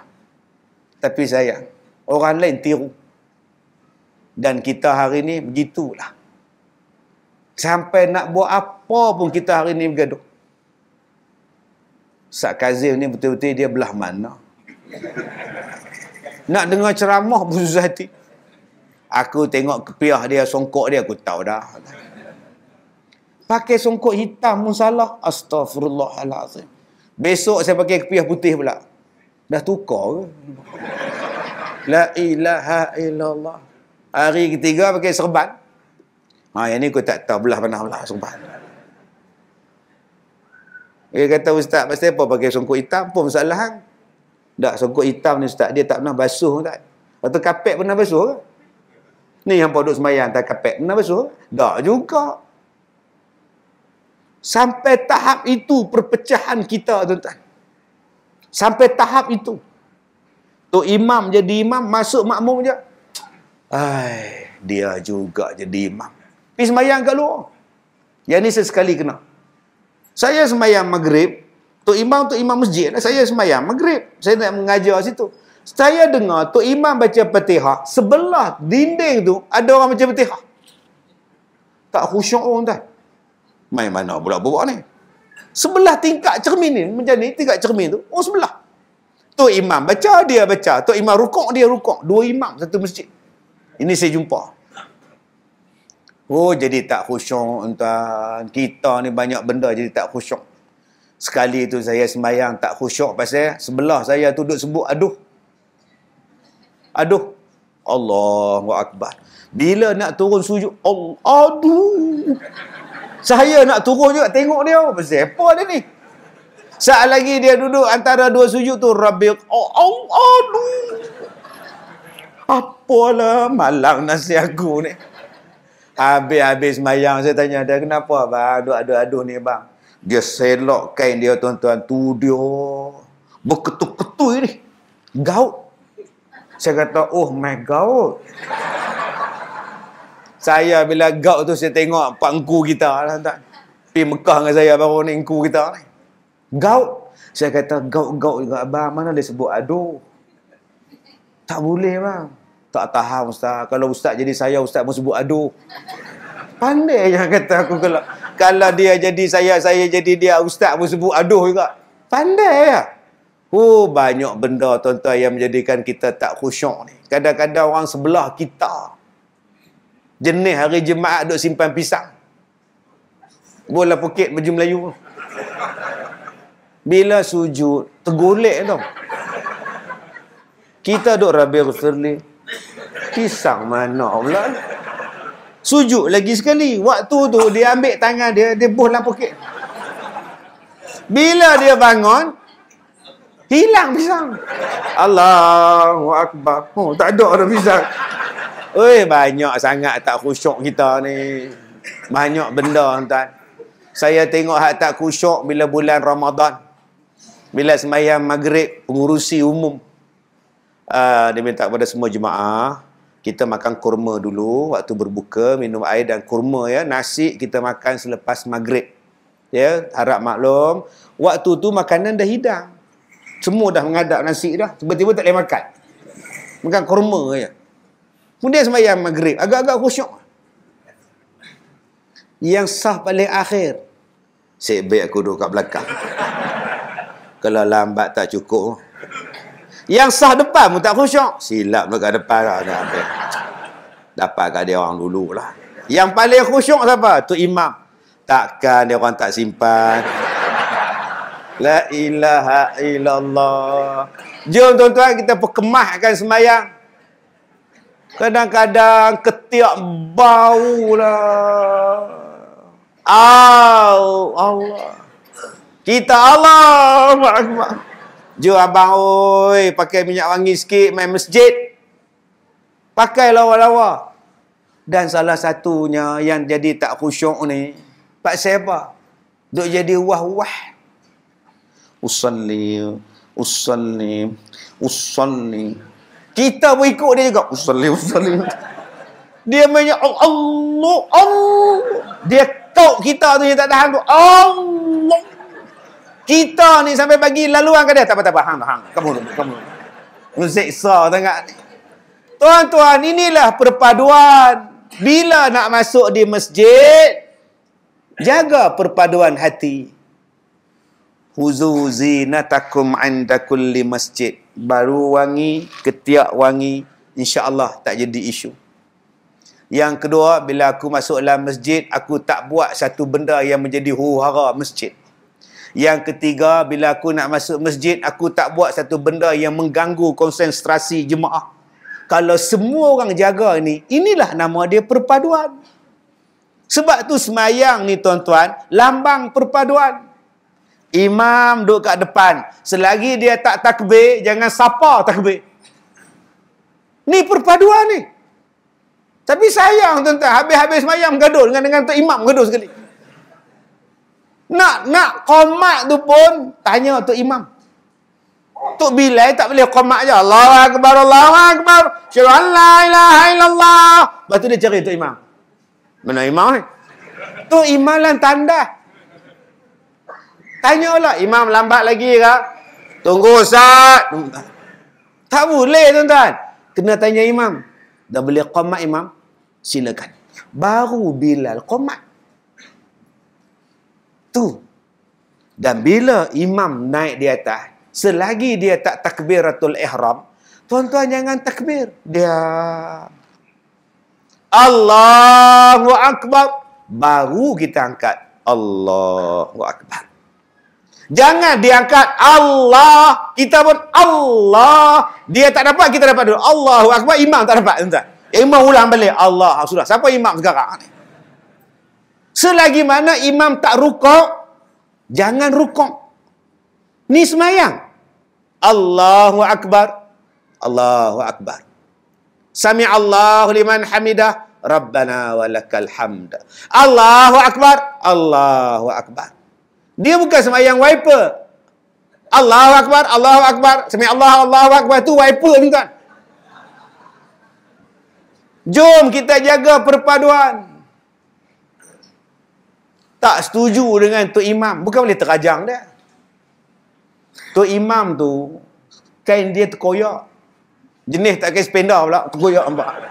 Tapi sayang, orang lain tiru. Dan kita hari ni begitulah. Sampai nak buat apa pun kita hari ni bergaduh. Ustaz Kazim ni betul-betul dia belah mana? Nak dengar ceramah pun susah hati. Aku tengok kepiah dia, songkok dia, aku tahu dah. Pakai songkok hitam pun salah. Astaghfirullahalazim. Besok saya pakai kepiah putih pula. Dah tukar ke? La ilaha illallah. Hari ketiga pakai serban. Yang ni aku tak tahu belah mana belah serban. Dia kata, ustaz, pasal apa pakai songkok hitam? Apa masalah hang? Tak, songkok hitam ni ustaz, dia tak pernah basuh tak. Atau kapek pernah basuh ke? Ni yang duduk semayang tak kapek pernah basuh? Tak juga. Sampai tahap itu perpecahan kita, tuan-tuan. Sampai tahap itu. Tok imam jadi imam, masuk makmum je. Dia juga jadi imam. Pergi semayang kat luar. Yang ni sesekali kena. Saya semayang maghrib, Tok imam masjid, saya semayang maghrib. Saya nak mengajar situ. Saya dengar Tok imam baca Fatihah, sebelah dinding tu ada orang baca Fatihah. Tak khusyuk orang tak. Main mana pula buat ni? Sebelah tingkat cermin ni, macam ni, tingkat cermin tu, oh sebelah. Tok imam baca, dia baca. Tok imam rukuk, dia rukuk. Dua imam satu masjid. Ini saya jumpa. Oh, jadi tak khusyuk, tuan. Kita ni banyak benda jadi tak khusyuk. Sekali tu saya sembahyang tak khusyuk pasal sebelah saya tu duduk sebut aduh. Aduh. Allahu Akbar. Bila nak turun sujud, aduh. Saya nak turun juga tengok dia. Pasal apa dia ni? Saat lagi dia duduk antara dua sujud tu, Rabbi, aduh. Apalah malang nasi aku ni. Habis semayang saya tanya dia, kenapa bang aduh-aduh ni bang? Dia selok kain dia, tuan-tuan. Tu dia berketul-ketul ni. Gaut. Saya kata, oh my gaut. Saya bila gaut tu saya tengok pak engku kita lah, tuan. Pergi Mekah dengan saya baru ni, engku kita ni. Gaut. Saya kata, gaut-gaut juga abang. Mana dia sebut aduh? Tak boleh bang. Tak tahan ustaz. Kalau ustaz jadi saya, ustaz pun sebut aduh. Pandai yang kata aku kalau dia jadi saya jadi dia, ustaz pun sebut aduh juga. Pandai ya. Oh, banyak benda tuan-tuan yang menjadikan kita tak khusyuk ni. Kadang-kadang orang sebelah kita jenis hari Jumaat duk simpan pisang. Bola poket baju Melayu. Bila sujud, tergolek tau. Kita duk Rabbi ghfirli. Pisang mana pula? Sujud lagi sekali. Waktu tu dia ambil tangan dia buh dalam poket. Bila dia bangun, hilang pisang. Allahu Akbar. Oh, tak ada pisang. Oi, banyak sangat tak khusyuk kita ni. Banyak benda, tuan. Saya tengok hak tak khusyuk bila bulan Ramadan. Bila sembahyang maghrib, pengurusi umum. Dia minta kepada semua jemaah, kita makan kurma dulu waktu berbuka, minum air dan kurma ya. Nasi kita makan selepas maghrib. Ya, harap maklum, waktu tu makanan dah hidang. Semua dah mengadap nasi dah, tiba-tiba tak boleh makan. Makan kurma je. Kemudian sembahyang maghrib, agak-agak khusyuk. Yang sah paling akhir, baik aku duduk kat belakang. Kalau lambat tak cukup. Yang sah depan pun tak khusyuk. Silap dekat depan lah. Dapat kat dia orang dulu lah. Yang paling khusyuk siapa? Tu imam. Takkan dia orang tak simpan. La ilaha illallah. Jom tuan-tuan kita perkemahkan sembahyang. Kadang-kadang ketiak bau lah. Allah. Kita Allah Akbar. Jom abang, oi, pakai minyak wangi sikit, main masjid. Pakai lawa-lawa. Dan salah satunya yang jadi tak khusyuk ni, Pak siapa? Duk jadi wah-wah. Usalli. Kita pun ikut dia juga. Usalli. Dia banyak Allah. Dia kau kita tu yang tak tahan tu. Allah. Kita ni sampai bagi laluan ke dia. Tak apa-apa. Hang. Kamu. Mensiksa tengok ni. Tuan-tuan, inilah perpaduan. Bila nak masuk di masjid, jaga perpaduan hati. Huzu zinatakum 'inda kulli masjid. Baru wangi, ketiak wangi, insya-Allah tak jadi isu. Yang kedua, bila aku masuk dalam masjid, aku tak buat satu benda yang menjadi huru-hara masjid. Yang ketiga, bila aku nak masuk masjid, aku tak buat satu benda yang mengganggu konsentrasi jemaah. Kalau semua orang jaga ni, inilah nama dia perpaduan. Sebab tu semayang ni tuan-tuan, lambang perpaduan. Imam duduk kat depan. Selagi dia tak takbir, jangan sapa takbir. Ni perpaduan ni. Tapi sayang tuan-tuan, habis-habis semayang gaduh dengan tu imam gaduh sekali. Nak qomat tu pun tanya tu imam. Tok Bilal tak boleh qomat je. Allahu akbar, Allahu akbar. Syahadu an la ilaha illallah. Lepas tu dia cari tu imam. Mana imam ni? Tu imalan tanda. Tanyalah, imam lambat lagi ke? Tunggu Ustaz. Tak boleh tuan-tuan. Kena tanya imam. Dah boleh qomat imam? Silakan. Baru Bilal qomat. Tu. Dan bila imam naik di atas, selagi dia tak takbiratul ihram, tuan-tuan jangan takbir. Dia Allahu akbar. Baru kita angkat Allahu akbar. Jangan diangkat Allah, kita pun Allah. Dia tak dapat, kita dapat dulu. Allahu akbar, imam tak dapat, tuan-tuan. Imam ulang balik. Allah, sudah. Siapa imam sekarang ni? Selagi mana imam tak rukuk, jangan rukuk. Ni semayang. Allahu akbar. Allahu akbar. Sami'allahu liman hamidah. Rabbana walakal hamd. Allahu akbar. Allahu akbar. Dia bukan semayang wiper. Allahu akbar. Allahu akbar. Sami'allahu Allahu akbar. Tu wiper ni kan. Jom kita jaga perpaduan. Tak setuju dengan tu imam. Bukan boleh terajang dia. Tu imam tu, kain dia terkoyak. Jenis tak kain spender pula. Terkoyak nampak.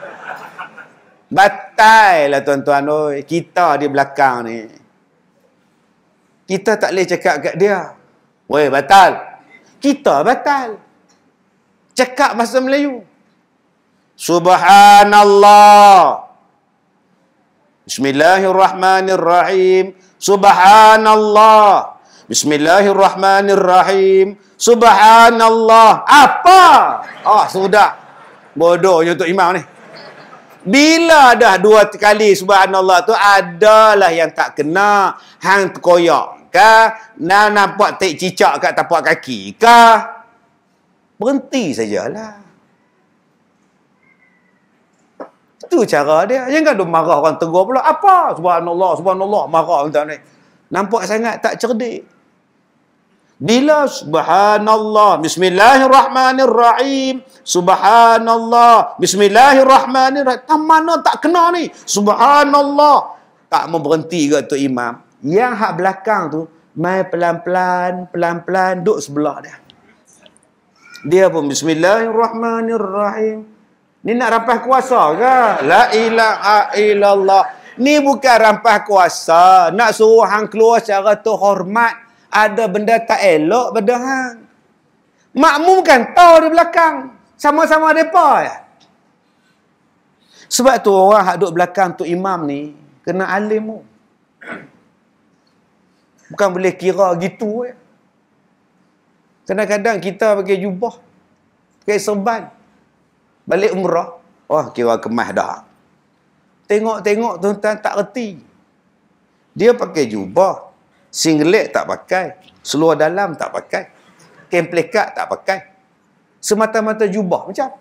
Batal lah tuan-tuan. Kita di belakang ni. Kita tak boleh cakap kat dia. Weh, batal. Kita batal. Cakap bahasa Melayu. Subhanallah. Bismillahirrahmanirrahim. Subhanallah. Bismillahirrahmanirrahim. Subhanallah. Apa? Sudah. Bodohnya untuk imam ni. Bila dah 2 kali subhanallah tu, adalah yang tak kena. Hang terkoyak kah? Nampak tak cicak kat tapak kaki kah? Berhenti sajalah. Itu cara dia. Jangan duk marah orang tegur pula. Apa? Subhanallah, subhanallah. Marah tuan ni. Nampak sangat tak cerdik. Bila subhanallah, bismillahirrahmanirrahim, subhanallah, bismillahirrahmanirrahim. Mana tak kena ni? Subhanallah. Tak mau berhenti ke tu imam. Yang hak belakang tu, mai pelan-pelan, pelan-pelan, duduk sebelah dia. Dia pun bismillahirrahmanirrahim. Ni nak rampas kuasa ke? La ilaha illallah. Ni bukan rampas kuasa. Nak suruh hang keluar secara terhormat. Ada benda tak elok pada hang. Makmum kan tahu di belakang. Sama-sama mereka ya. Sebab tu orang hak duduk belakang tu imam ni kena alim tu. Bukan boleh kira gitu ya. Kadang-kadang kita pakai jubah, pakai serban, balik umrah, kira kemas dah. Tengok-tengok tuan-tuan tak reti. Dia pakai jubah, singlet tak pakai, seluar dalam tak pakai, kain plekat tak pakai. Semata-mata jubah macam.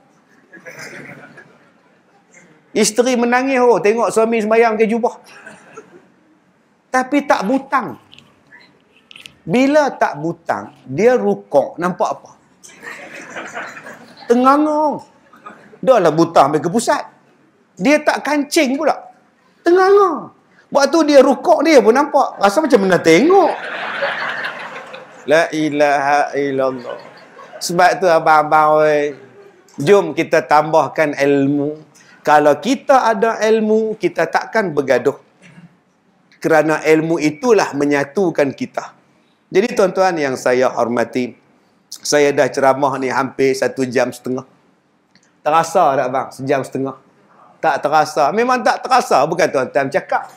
Isteri menangis tengok suami sembahyang pakai jubah. Tapi tak butang. Bila tak butang, dia rukuk, nampak apa? Tengangong. Dah lah butang sampai ke pusat. Dia tak kancing pula. Tengangong. Waktu dia rukuk, dia pun nampak. Rasa macam mana tengok. La ilaha illallah. Sebab tu abang-abang, jom kita tambahkan ilmu. Kalau kita ada ilmu, kita takkan bergaduh. Kerana ilmu itulah menyatukan kita. Jadi tuan-tuan yang saya hormati, saya dah ceramah ni hampir 1 jam setengah. Terasa tak bang? 1 jam setengah. Tak terasa. Memang tak terasa. Bukan tuan-tuan cakap.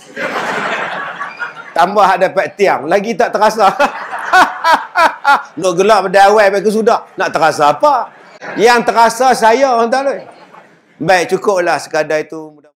Tambah dapat tiang. Lagi tak terasa. Nak gelap pada awal sampai ke sudah. Nak terasa apa? Yang terasa saya, tuan-tuan. Baik, cukuplah sekadar itu.